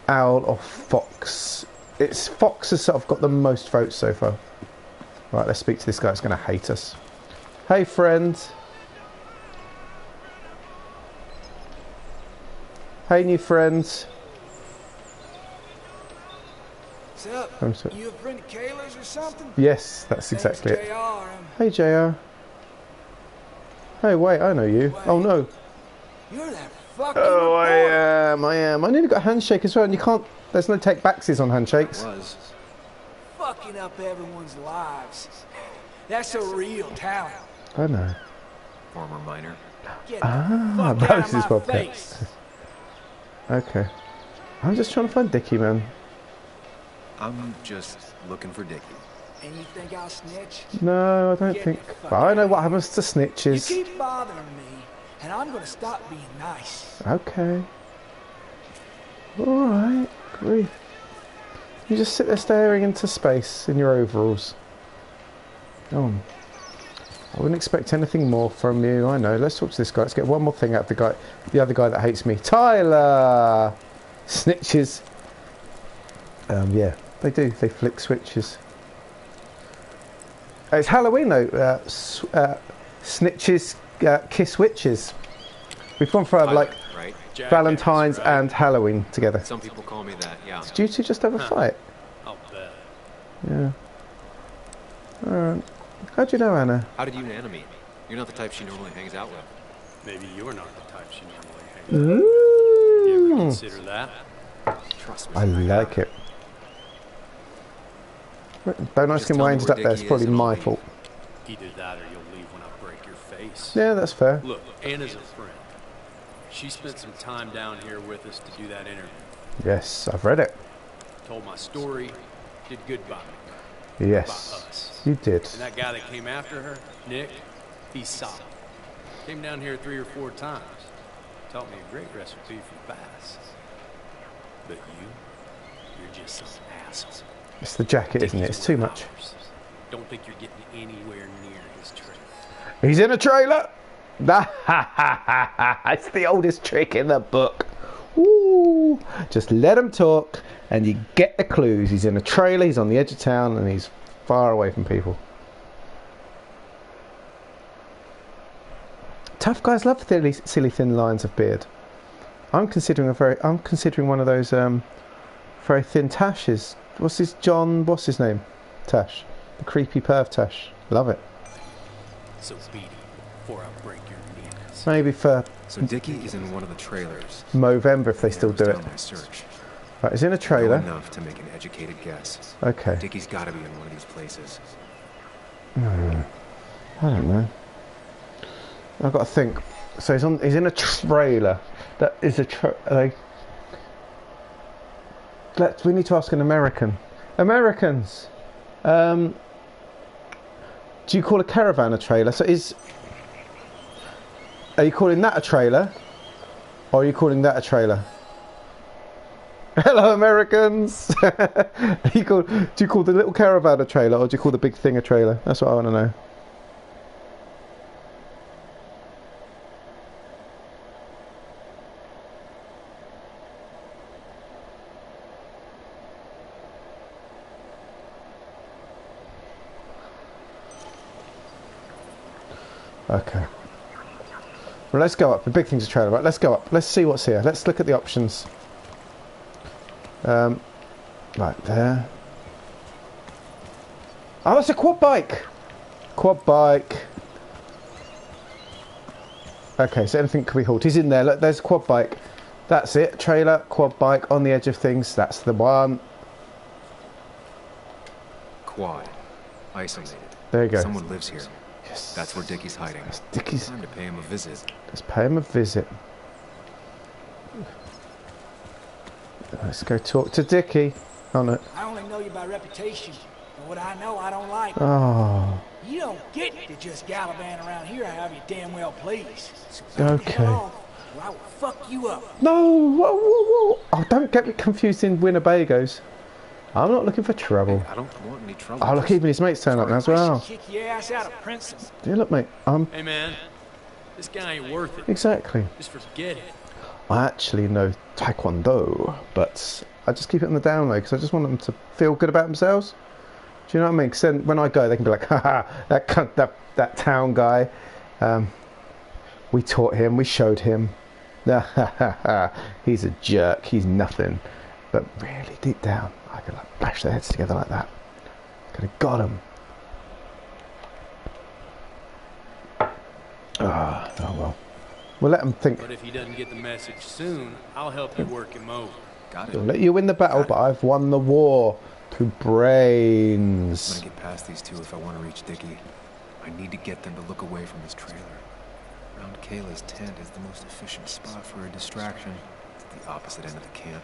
owl, or fox? It's fox has sort of got the most votes so far. Right, let's speak to this guy. It's going to hate us. Hey, friend. Hey, new friends. What's up? I'm sorry. You a friend of Kayla's or something? Yes, that's exactly it. JR. Hey, JR. Hey, wait, I know you. Oh, no. You're that fucking Oh, I reporter. am. I nearly got a handshake as well, and you can't... There's no take backsies on handshakes. Was. Fucking up everyone's lives. That's a real talent. I know. Former minor. Get Ah, the fuck out Moses of my Bobcat. face. Okay. I'm just trying to find Dickie, man. I'm just looking for Dickie. And you think I'll snitch? No, I don't Get think... the fuck But I know outta what here. happens to You snitches. keep bothering me, and I'm gonna stop being nice. Okay. Alright, grief. You just sit there staring into space in your overalls. Oh. I wouldn't expect anything more from you, I know. Let's talk to this guy. Let's get one more thing out of the other guy that hates me. Tyler! Snitches. Yeah, they do. They flick switches. It's Halloween though. Snitches kiss witches. We've gone for like Right? Valentine's right? and Halloween together. Some people call me that, yeah. Did you two just have a fight? I'll bet. Yeah. Alright. How do you know Anna? How did you and Anna meet? You're not the type she normally hangs out with. Maybe you're not the type she normally hangs out with. You ever Ooh. consider that? Trust me. I like it. Don't ask Just him why I tell me ended up where there. It's Dickie probably is and my I'll leave. fault. Either that or you'll leave when I break your face. Yeah, that's fair. Look, Anna's a friend. She spent some time down here with us to do that interview. Yes, I've read it. Told my story, did good by me. Yes, By us. you did. And that guy that came after her, Nick, he's solid. Came down here 3 or 4 times. Taught me a great recipe for bass. But you're just some asshole. It's the jacket, isn't it? It's too much. Don't think you're getting anywhere near his trail. He's in a trailer! It's the oldest trick in the book. Ooh. Just let him talk and you get the clues. He's in a trailer, he's on the edge of town, and he's far away from people. Tough guys love silly thin lines of beard. I'm considering one of those very thin Tashes. What's his name? Tash. The creepy perv Tash. Love it. So beat him before I break your knees. Maybe for So Dickie is in one of the trailers. Movember if they still do it. On my search. Right, he's in a Know trailer. enough to make an educated guess. Okay. Dickie's got to be in one of these places. I don't know. I've got to think. So he's in a trailer. That is we need to ask an American. Americans, do you call a caravan a trailer? Are you calling that a trailer, or are you calling that a trailer? Hello, Americans. Do you call the little caravan a trailer, or do you call the big thing a trailer? That's what I want to know. Okay. Well, let's go up. The big thing's a trailer, right? Let's go up. Let's see what's here. Let's look at the options. Right there. Oh, that's a quad bike. Quad bike. Okay, so anything can be hauled. He's in there. Look, there's a quad bike. That's it. Trailer, quad bike, on the edge of things. That's the one. Quad. Isolated. There you go. Someone lives here. Yes. That's where Dickie's hiding. Dickie's. Time to pay him a visit. Let's pay him a visit. Let's go talk to Dickie. Oh no. I only know you by reputation, but what I know I don't like. Oh. You don't get to just gallivant around here however you damn well please. So get the Okay. hell off, or I will fuck you up. No! Whoa, whoa, whoa. Oh, don't get me confused in Winnebagos. I'm not looking for trouble. I don't want any trouble. Oh, look, even his mates turn up now as well. I should kick your ass out of Princeton. Yeah, look, mate. Hey man, this guy ain't worth it. Exactly. Just forget it. I actually know Taekwondo, but I just keep it on the down low because I just want them to feel good about themselves. Do you know what I mean? Because then when I go, they can be like, haha, that cunt, that town guy, we taught him, we showed him. He's a jerk, he's nothing. But really deep down, I could like bash their heads together like that. Could have got him. Oh well. We'll let them think. But if he doesn't get the message soon, I'll help you work him over. Got it. I'll let you win the battle, but I've won the war through brains. I'm gonna get past these two if I want to reach Dickie. I need to get them to look away from this trailer. Around Kayla's tent is the most efficient spot for a distraction. It's at the opposite end of the camp.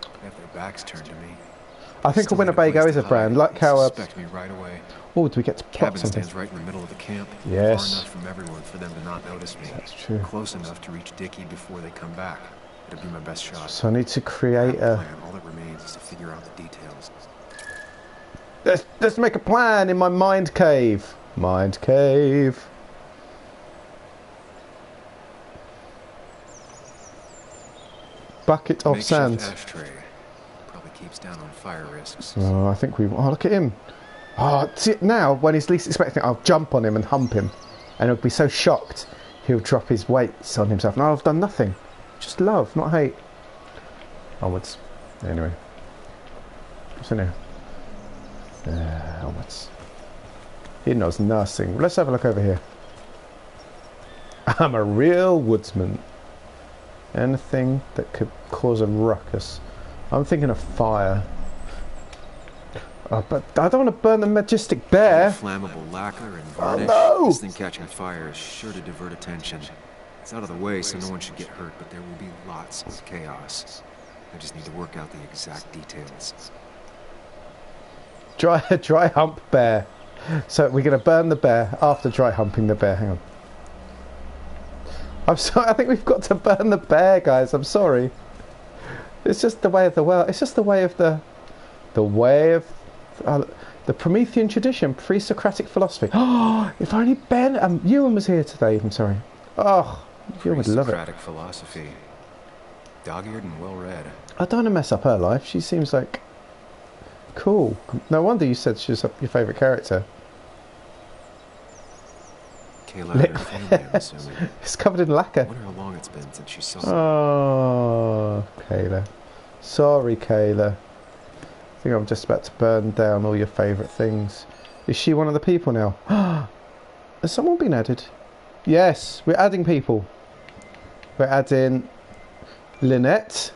They have their backs turned to me. I think a Winnebago is a brand, like how. Suspect me right away. Oh, do we get to plot Cabin something? stands right in the middle of the camp. Yes. Far enough from everyone for them to not notice me. That's true. Close enough to reach Dickie before they come back. It'll be my best shot. So I need to create a. Plan. All that remains is to figure out the details. Let's make a plan in my mind cave. Mind cave. Bucket of Makeshift sand. ashtray. Probably keeps down on fire risks. Oh, I think we. Oh, look at him. Oh, see, now when he's least expecting it, I'll jump on him and hump him, and he'll be so shocked he'll drop his weights on himself. No, I've done nothing. Just love, not hate. Onwards. Anyway. What's in here? Onwards. He knows nothing. Let's have a look over here. I'm a real woodsman. Anything that could cause a ruckus. I'm thinking of fire. But I don't want to burn the majestic bear. Flammable lacquer and varnish. no! This thing catching fire is sure to divert attention. It's out of the way, so no one should get hurt, but there will be lots of chaos. I just need to work out the exact details. Dry hump bear. So we're going to burn the bear after dry humping the bear. Hang on. I'm sorry. I think we've got to burn the bear, guys. I'm sorry. It's just the way of the world. It's just the way of the way of the Promethean tradition, pre-Socratic philosophy. Oh, if only Ben Ewan was here today. I'm sorry. Oh, Ewan would love it. Socratic philosophy. Dog-eared and well-read. I don't want to mess up her life. She seems like cool. No wonder you said she was your favourite character. Kayla and her family, I'm assuming. It's covered in I lacquer. wonder how long it's been since she saw it. Oh, Kayla. Sorry, Kayla. I think I'm just about to burn down all your favourite things. Is she one of the people now? Has someone been added? Yes, we're adding people. We're adding Lynette.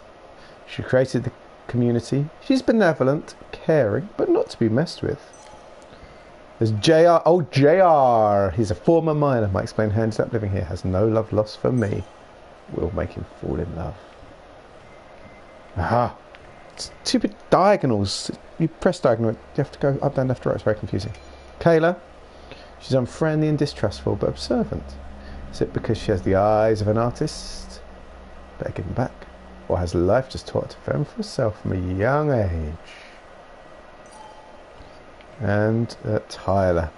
She created the community. She's benevolent, caring, but not to be messed with. There's JR. Oh, JR. He's a former miner. Might explain how he ended up living here. Has no love lost for me. We'll make him fall in love. Aha. Stupid diagonals. You press diagonal. You have to go up, down, left, right. It's very confusing. Kayla. She's unfriendly and distrustful, but observant. Is it because she has the eyes of an artist? Better give them back. Or has life just taught her to fend for herself from a young age? And Tyler.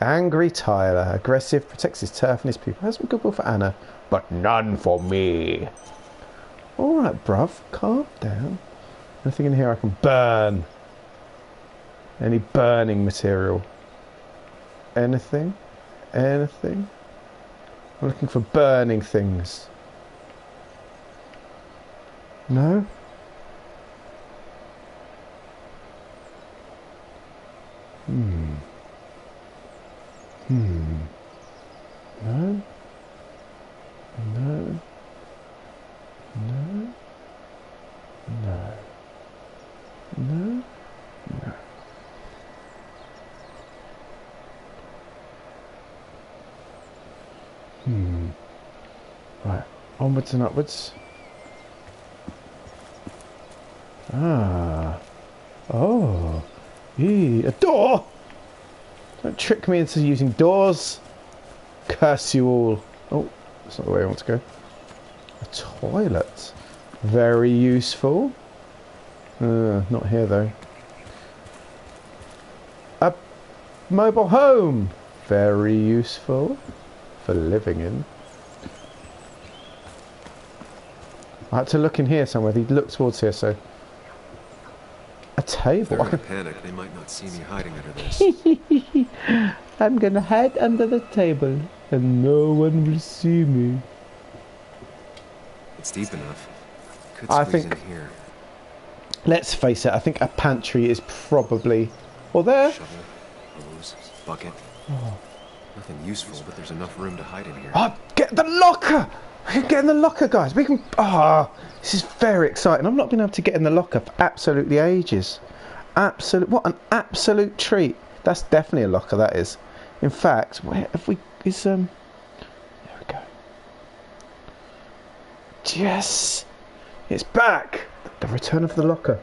Angry Tyler. Aggressive, protects his turf and his people. Has some goodwill for Anna, but none for me. Alright, bruv. Calm down. Anything in here I can burn? Any burning material? Anything? Anything? I'm looking for burning things. No? No? No? No? No? No? No? Right, onwards and upwards. Ah. Oh. Eee, a door! Don't trick me into using doors. Curse you all. Oh, that's not the way I want to go. A toilet. Very useful. Not here though. A mobile home. Very useful for living in. I had to look in here somewhere. He'd look towards here, so. A table? If they're in a panic, they might not see me hiding under this. I'm gonna hide under the table and no one will see me. It's deep enough. Could I squeeze think- in here. Let's face it, I think a pantry is probably... Well, there. Shovel, hose, bucket. Nothing useful, but there's enough room to hide in here. Oh, get the locker! We can get in the locker, guys. We can... Ah, this is very exciting. I've not been able to get in the locker for absolutely ages. What an absolute treat. That's definitely a locker, that is. In fact, where have we... There we go. Yes! It's back! The return of the locker.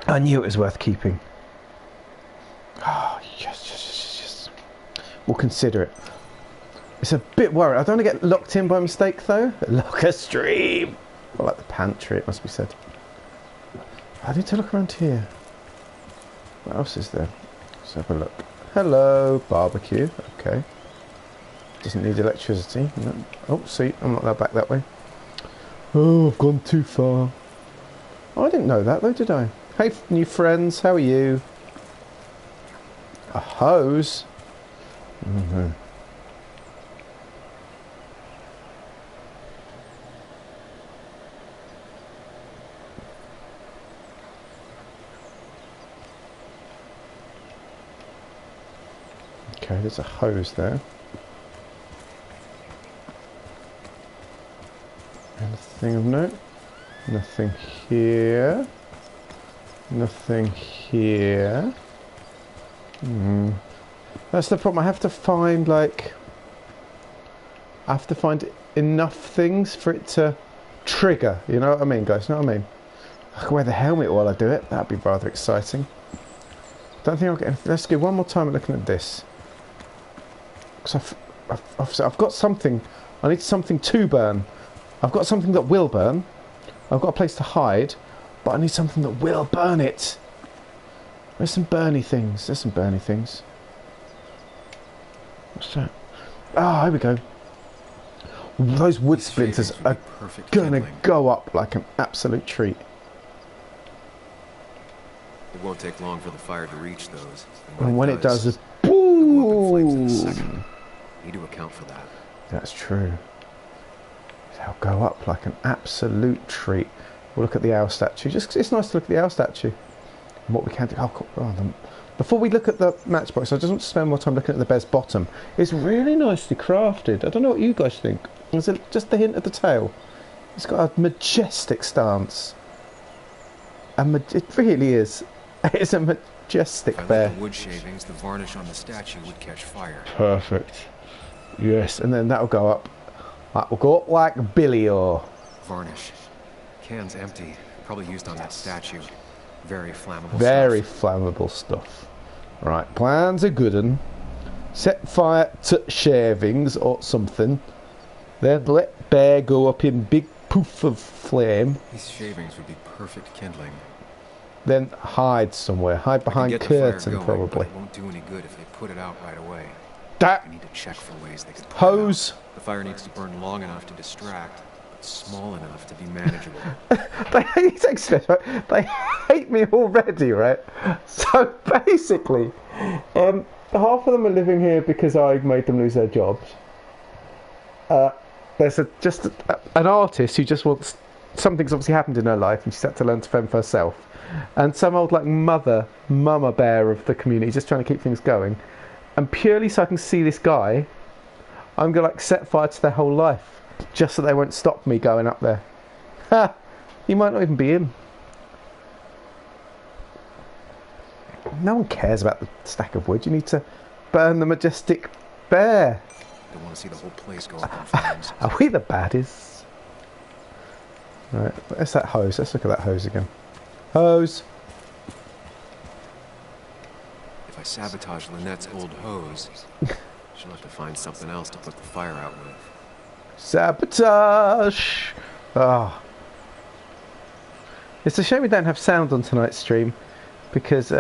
I knew it was worth keeping. Oh, yes. We'll consider it. It's a bit worried. I don't want to get locked in by mistake, though. Locker stream! I like the pantry, it must be said. I need to look around here. What else is there? Let's have a look. Hello, barbecue. Okay. Doesn't need electricity. No. Oh, see, I'm not allowed back that way. Oh, I've gone too far. Oh, I didn't know that, though, did I? Hey, new friends, how are you? A hose? Mm-hmm. Okay, there's a hose there. Anything of note? Nothing here. Nothing here. That's the problem. I have to find, like... I have to find enough things for it to trigger. You know what I mean, guys? You know what I mean? I can wear the helmet while I do it. That'd be rather exciting. Don't think I'll get anything. Let's go one more time at looking at this. Because I've got something. I need something to burn. I've got something that will burn. I've got a place to hide. But I need something that will burn it. There's some burny things. There's some burny things. What's that? Ah, here we go. Those wood splinters are gonna go up like an absolute treat. It won't take long for the fire to reach those. And when it does, it's boom! boom! Need to account for that. That's true. They'll go up like an absolute treat. We'll look at the owl statue. It's nice to look at the owl statue. And what we can do... Before we look at the matchbox, I just want to spend more time looking at the bear's bottom. It's really nicely crafted. I don't know what you guys think. Is it just the hint of the tail? It's got a majestic stance. It really is. It's a majestic bear. If I lit the wood shavings, the varnish on the statue would catch fire. Perfect. Yes, and then that'll go up. That will go up like Billy or... Varnish. Can's empty. Probably used on that statue. Very flammable Very stuff. flammable stuff. Right, plans are good un. Set fire to shavings or something. Then let bear go up in big poof of flame. These shavings would be perfect kindling. Then hide somewhere. Hide behind Get the fire curtain going, probably. But it won't do any good if they put it out right away. That I need to check for ways they could put hose. it out. The fire needs to burn long enough to distract, but small enough to be manageable. They hate me already, right? So basically, half of them are living here because I made them lose their jobs. There's an artist who just wants... Something's obviously happened in her life and she's had to learn to fend for herself. And some old like mama bear of the community just trying to keep things going. And purely so I can see this guy, I'm going to like set fire to their whole life. Just so they won't stop me going up there. Ha! You might not even be him. No one cares about the stack of wood. You need to burn the majestic bear. They want to see the whole place go up in flames. Are we the baddies? Right, where's that hose? Let's look at that hose again. Hose! If I sabotage Lynette's old hose, she'll have to find something else to put the fire out with. Sabotage! Ah. It's a shame we don't have sound on tonight's stream because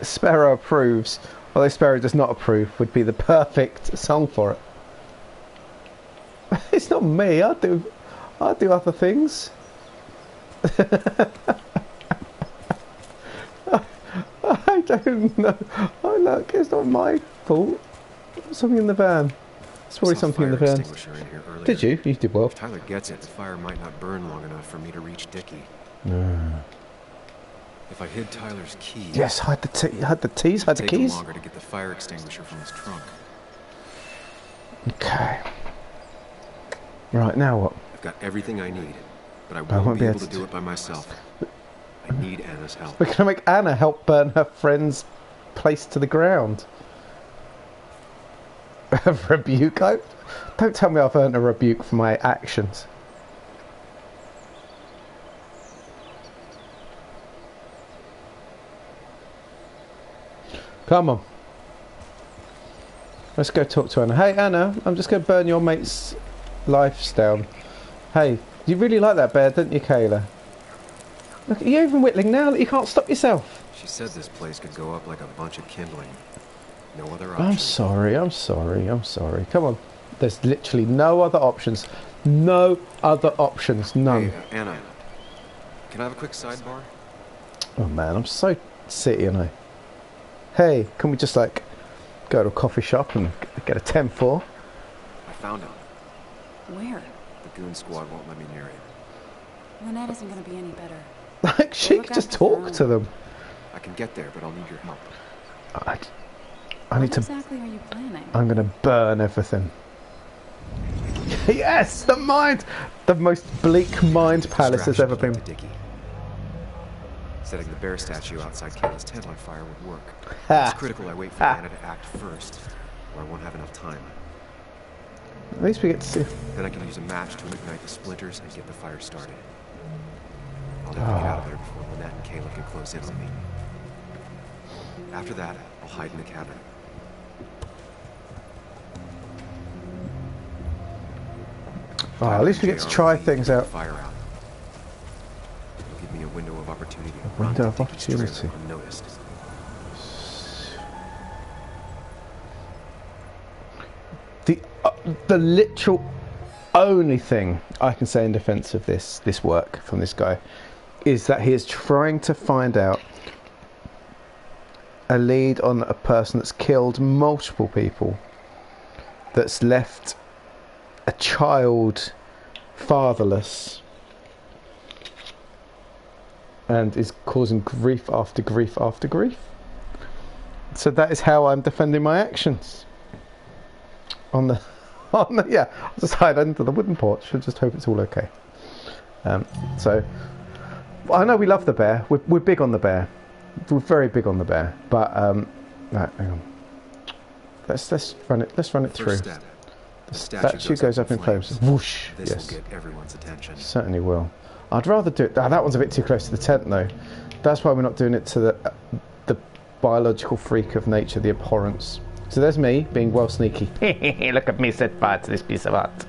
Sparrow approves, although Sparrow does not approve, would be the perfect song for it. It's not me, I do other things. don't know. Oh look, it's not my fault. Something in the van. It's probably something in the van. Did you? You did well. If Tyler gets it, the fire might not burn long enough for me to reach Dickie. No. If I hid Tyler's keys... Yes, hide the keys, hide the It'll take him keys. longer to get the fire extinguisher from his trunk. Okay. Right, now what? I've got everything I need, but I won't be able to do it by myself. I need Anna's help. We're going to make Anna help burn her friend's place to the ground. A rebuke? Don't tell me I've earned a rebuke for my actions. Come on. Let's go talk to Anna. Hey Anna, I'm just going to burn your mate's lives down. Hey, you really like that bear, didn't you, Kayla? Look, you're even whittling now. You can't stop yourself. She said this place could go up like a bunch of kindling. No other option. I'm sorry, I'm sorry, I'm sorry. Come on. There's literally no other options. No other options. None. Hey, Anna, can I have a quick sidebar? Oh man, I'm so city, and I. Hey, can we just like go to a coffee shop and get a 10-4? I found him. Where? The goon squad won't let me near it. Lynette isn't going to be any better. Like, she could just talk to them. I can get there, but I'll need your help. I need What to. exactly are you planning? I'm going to burn everything. Yes, the mind! The most bleak mind palace has ever been. Dickie. Setting the bear statue outside Kayla's tent on fire would work. Ha. It's critical I wait for Anna to act first, or I won't have enough time. At least we get to see. Then I can use a match to ignite the splinters and get the fire started. I'll have to get out of there before Lynette and Kayla can close in on me. After that, I'll hide in the cabin. Oh, at least we get to try things out. Fire out. It'll give me a window of opportunity. Window of opportunity. Unnoticed. The literal only thing I can say in defense of this work from this guy is that he is trying to find out a lead on a person that's killed multiple people, that's left a child fatherless, and is causing grief after grief after grief. So that is how I'm defending my actions. Yeah, I'll just hide under the wooden porch and just hope it's all okay. So I know we love the bear. We're big on the bear. We're very big on the bear. But right, hang on. Let's run it. Let's run it through. Step. The statue goes up in flames. Whoosh. This Yes, will get everyone's attention. certainly will. I'd rather do it. That one's a bit too close to the tent, though. That's why we're not doing it to the biological freak of nature, the abhorrence. So there's me being well sneaky. Look at me set fire to this piece of art.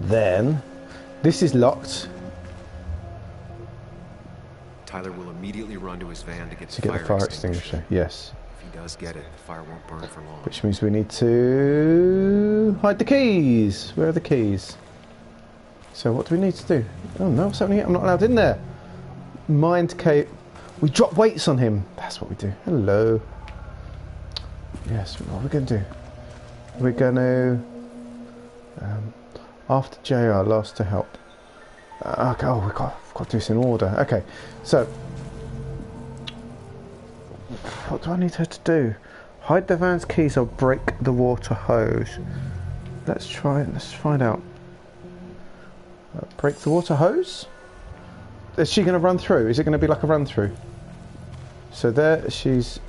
Then this is locked. Tyler will immediately run to his van to get To get the fire extinguisher. Yes. If he does get it, the fire won't burn for long. Which means we need to hide the keys. Where are the keys? So what do we need to do? Oh no, what's happening here? I'm not allowed in there. Mind cave. We drop weights on him. That's what we do. Hello. Yes, what are we going to do? We're going to... after JR, last to help. Okay, oh, we've got to do this in order. Okay, so... what do I need her to do? Hide the van's keys or break the water hose. Let's try it. Let's find out. Break the water hose? Is she going to run through? Is it going to be like a run through? So there, she's...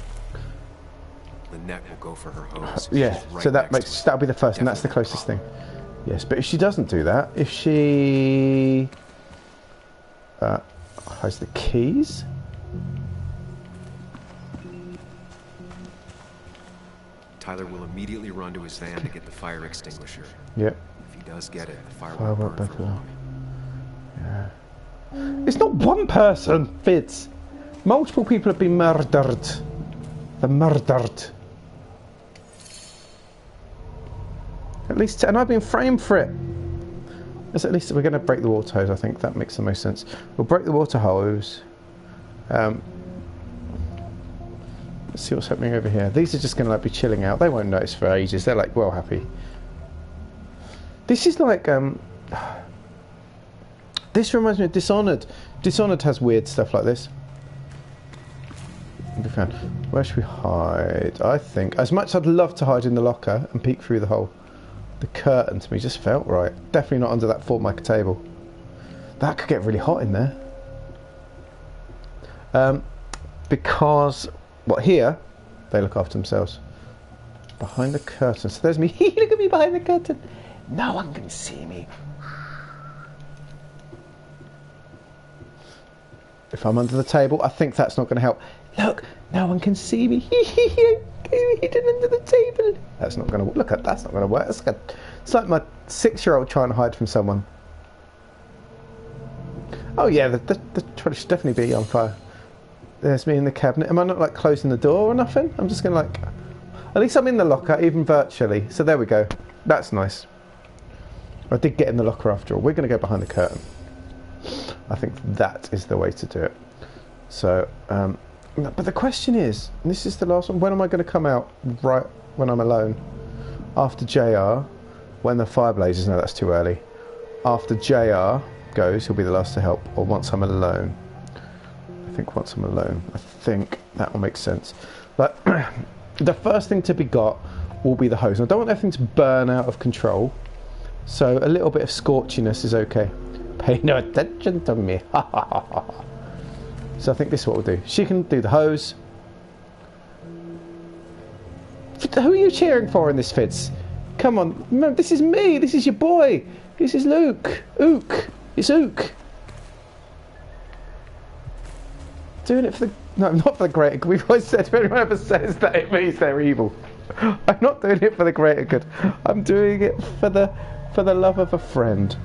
Lynette will go for her hose. Yeah, She's right so that next makes... to that'll be the first, and that's the Definitely closest thing. Yes, but if she doesn't do that, if she... has the keys? Tyler will immediately run to his van to get the fire extinguisher. Yep. If he does get it, the fire Fire won't won't burn burn for for long. Yeah. It's not one person, Fitz. Multiple people have been murdered. They're murdered. At least, and I've been framed for it. Yes, at least we're going to break the water hose. I think that makes the most sense. We'll break the water hose. Let's see what's happening over here. These are just going to like be chilling out. They won't notice for ages. They're like well happy. This is like this reminds me of Dishonored. Dishonored has weird stuff like this. We found. Where should we hide? I think as much as I'd love to hide in the locker and peek through the hole, the curtain to me just felt right. Definitely not under that Formica table. That could get really hot in there. Because what here they look after themselves. Behind the curtain. So there's me. Look at me behind the curtain. No one can see me. If I'm under the table, I think that's not going to help. Look, no one can see me. Hidden under the table. That's not going to look at. That's not going to work. It's like my 6-year-old trying to hide from someone. Oh yeah, the trailer should definitely be on fire. There's me in the cabinet. Am I not like closing the door or nothing? I'm just going to like. At least I'm in the locker, even virtually. So there we go. That's nice. I did get in the locker after all. We're going to go behind the curtain. I think that is the way to do it. So, but the question is, and this is the last one, when am I going to come out? Right when I'm alone? After JR, when the fire blazes? No, that's too early. After JR goes, he'll be the last to help, or once I'm alone. I think once I'm alone. I think that will make sense. But the first thing to be got will be the hose. And I don't want everything to burn out of control, so a little bit of scorchiness is okay. Pay no attention to me. So I think this is what we'll do. She can do the hose. Who are you cheering for in this, Fitz? Come on, remember, this is me. This is your boy. This is Luke. Ook. It's Ook. Doing it for the... No, not for the greater good. We've always said if anyone ever says that, it means they're evil. I'm not doing it for the greater good. I'm doing it for the love of a friend.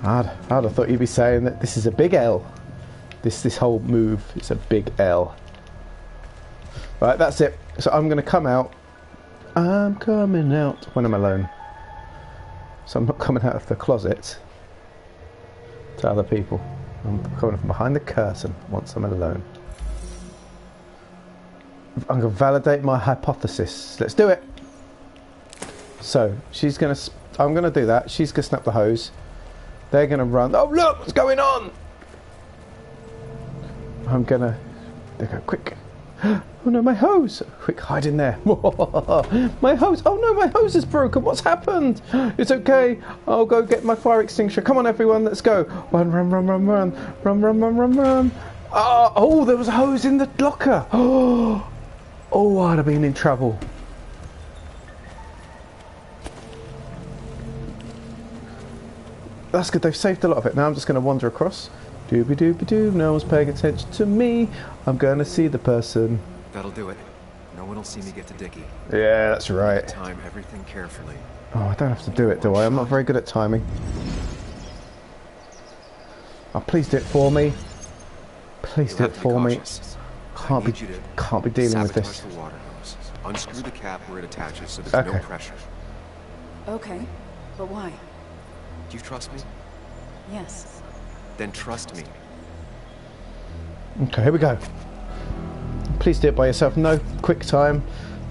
I'd have thought you'd be saying that this is a big L. This whole move is a big L. Right, that's it. So I'm going to come out. I'm coming out when I'm alone. So I'm not coming out of the closet to other people. I'm coming from behind the curtain once I'm alone. I'm going to validate my hypothesis. Let's do it. So she's going to... I'm going to do that. She's going to snap the hose. They're going to run. Oh, look! What's going on? I'm going to... They go, quick. Oh no, my hose! Quick, hide in there. My hose! Oh no, my hose is broken. What's happened? It's okay. I'll go get my fire extinguisher. Come on, everyone, let's go. Run, run, run, run, run. Run, run, run, run, run. Oh, there was a hose in the locker. Oh, I'd have been in trouble. That's good. They've saved a lot of it. Now I'm just going to wander across. Dooby dooby doo, no one's paying attention to me. I'm going to see the person. That'll do it. No one will see me get to Dickie. Yeah, that's right. Time everything carefully. Oh, I don't have to do it, do I? I'm not very good at timing. Oh, please do it for me. Please do it for me. Can't be dealing with this. The water hose. Unscrew the cap where it attaches so there's no pressure. Okay, but why? Do you trust me? Yes. Then trust me. Okay, here we go. Please do it by yourself. No quick time.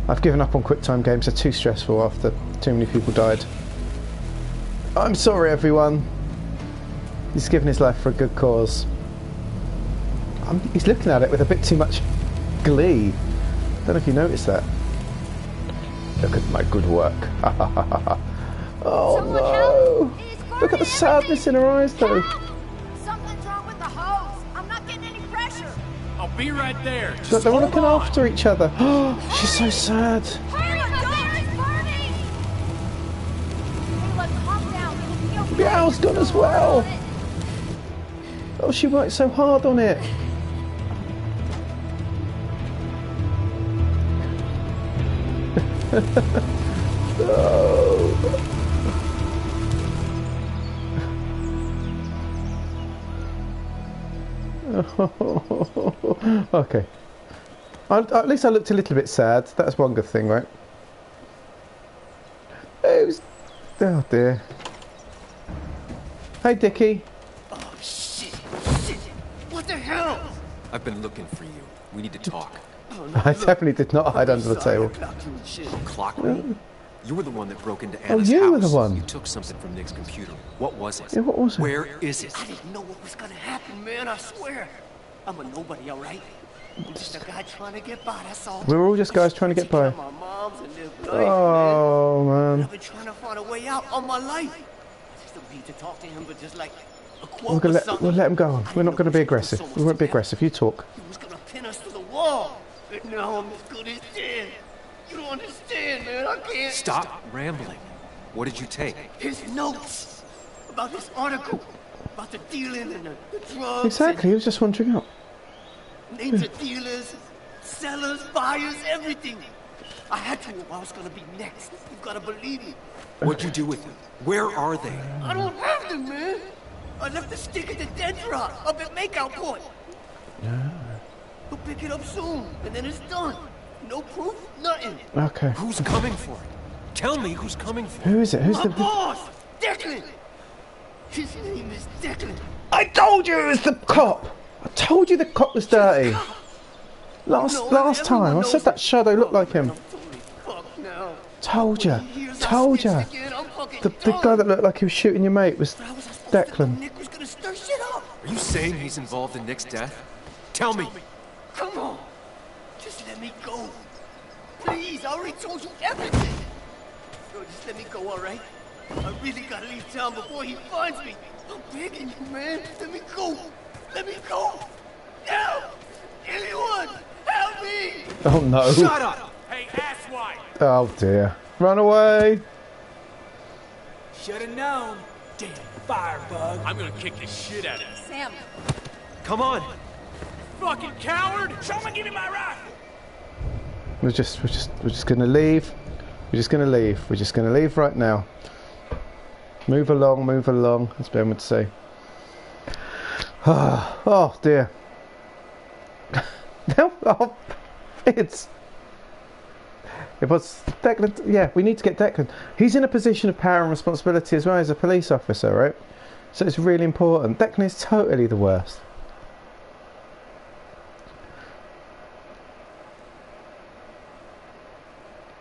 I've given up on quick time games. They're too stressful after too many people died. I'm sorry, everyone. He's given his life for a good cause. He's looking at it with a bit too much glee. Don't know if you noticed that. Look at my good work. Oh no! Look at the sadness in her eyes, though. I'll be right there. Look, they're all looking after each other. She's so sad. The owl's gone as well. Oh, she worked so hard on it. No. Okay. At least I looked a little bit sad. That's one good thing, right? Oh dear. Hey, Dickie. Oh shit! I've been looking for you. We need to talk. I definitely did not hide under the table. Clock me? You were the one that broke into Oh, Anna's you house. were the one. You took something from Nick's computer. What was it? Yeah, what was it? Where is it? I didn't know what was gonna happen, man, I swear. I'm a nobody, all right? I'm just a guy trying to get by, that's all. We're all just guys trying to get by. My mom's and live life, Oh, man. man. I've been trying to find a way out all my life. I just don't need to talk to him, but just like a quote We're gonna or something. we'll let him go on. I We're not didn't going to know be we should do aggressive. so much We won't be together. aggressive. You talk. He was gonna pin us to the wall. But now I'm as good as dead. You don't understand, man. I can't. Stop rambling. What did you take? His notes about this article, about the dealing and the drugs. Exactly. He was just wandering out. And names of dealers, sellers, buyers, everything. I had to know I was gonna be next. You gotta believe me. What'd you do with them? Where are they? I don't have them, man. I left the stick at the dead drop up at Makeout Point. He'll pick it up soon, and then it's done. No proof, nothing. Okay. Who's coming for it? Tell me who's coming for it. Who is it? Who's My the... boss, Declan. His name is Declan. I told you it was the cop. I told you the cop was dirty. Last time I said that shadow looked like him. I'm totally fucked now. Told you. When he hears I Told you. snitched again, I'm fucking The done. guy that looked like he was shooting your mate was How was I supposed to know Declan. Nick was gonna stir shit up? Are you saying he's involved in Nick's death? Tell me. Come on. Just let me go. Please, I already told you everything. Yo, just let me go, all right? I really gotta leave town before he finds me. I'm begging you, man. Let me go. Let me go. Help! Anyone! Help me! Oh no. Shut up! Hey, asswipe! Oh dear. Run away. Should've known. Damn firebug. I'm gonna kick the shit out of you. Sam, Come on. Fucking coward! Someone give me my rifle. We're just gonna leave. We're just gonna leave. We're just gonna leave right now. Move along, as Ben would say. Oh dear. Oh, it was Declan. Yeah, we need to get Declan. He's in a position of power and responsibility as well as a police officer, right? So it's really important. Declan is totally the worst.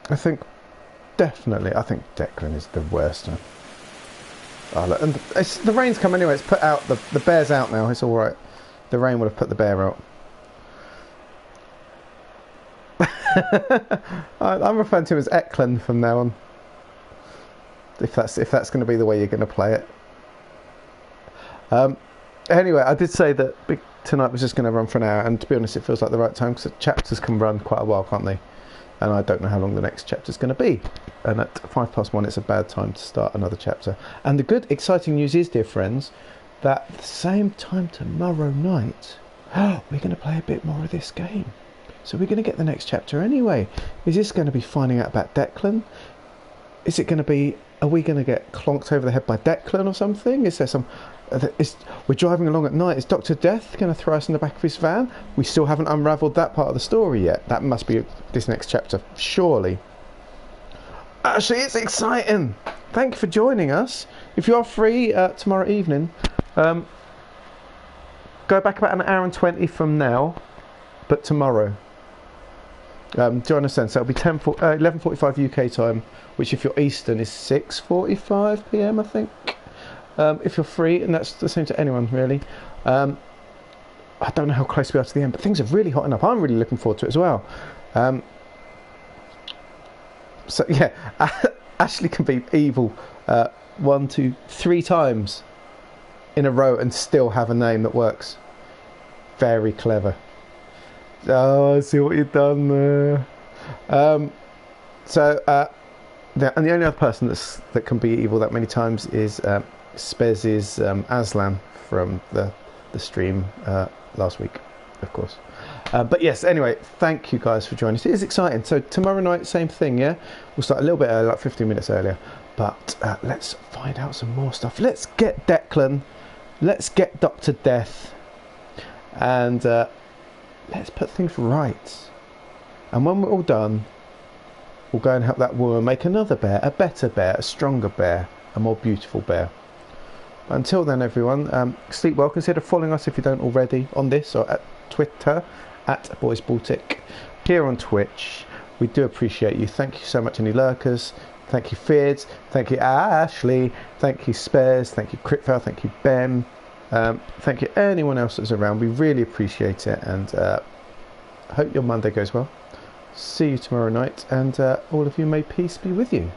I think Declan is the worst. Oh, look, and the rain's come anyway. It's put out the bear's out now. It's all right. The rain would have put the bear out. I'm referring to him as Eklund from now on. If that's going to be the way you're going to play it. Anyway, I did say that tonight was just going to run for an hour, and to be honest, it feels like the right time because the chapters can run quite a while, can't they? And I don't know how long the next chapter is going to be. And at 1:05, it's a bad time to start another chapter. And the good, exciting news is, dear friends, that at the same time tomorrow night, we're going to play a bit more of this game. So we're going to get the next chapter anyway. Is this going to be finding out about Declan? Is it going to be... Are we going to get clonked over the head by Declan or something? Is there some... we're driving along at night. Is Dr. Death going to throw us in the back of his van? We still haven't unravelled that part of the story yet. That must be this next chapter, surely. Actually, it's exciting. Thank you for joining us. If you're free tomorrow evening, go back about an hour and 20 from now, but tomorrow. Join us then. So it'll be 11:45 UK time, which if you're Eastern is 6:45 PM, I think. If you're free, and that's the same to anyone really. I don't know how close we are to the end, but things are really hotting up. I'm really looking forward to it as well. So yeah, Ashley can be evil 1, 2, 3 times in a row and still have a name that works. Very clever. Oh, I see what you've done there. And the only other person that can be evil that many times is Spez's Aslan from the stream last week, of course. But yes, anyway, thank you guys for joining us. It is exciting. So tomorrow night, same thing, yeah? We'll start a little bit early, like 15 minutes earlier. But let's find out some more stuff. Let's get Declan. Let's get Dr. Death. And let's put things right. And when we're all done, we'll go and help that woman make another bear, a better bear, a stronger bear, a more beautiful bear. Until then, everyone, sleep well. Consider following us if you don't already on this or Twitter at Boys Baltic, here on Twitch. We do appreciate you. Thank you so much, any lurkers. Thank you, Feards. Thank you, Ashley. Thank you, Spares. Thank you, Critfell. Thank you, Ben. Thank you, anyone else that's around. We really appreciate it, and hope your Monday goes well. See you tomorrow night, and all of you, may peace be with you.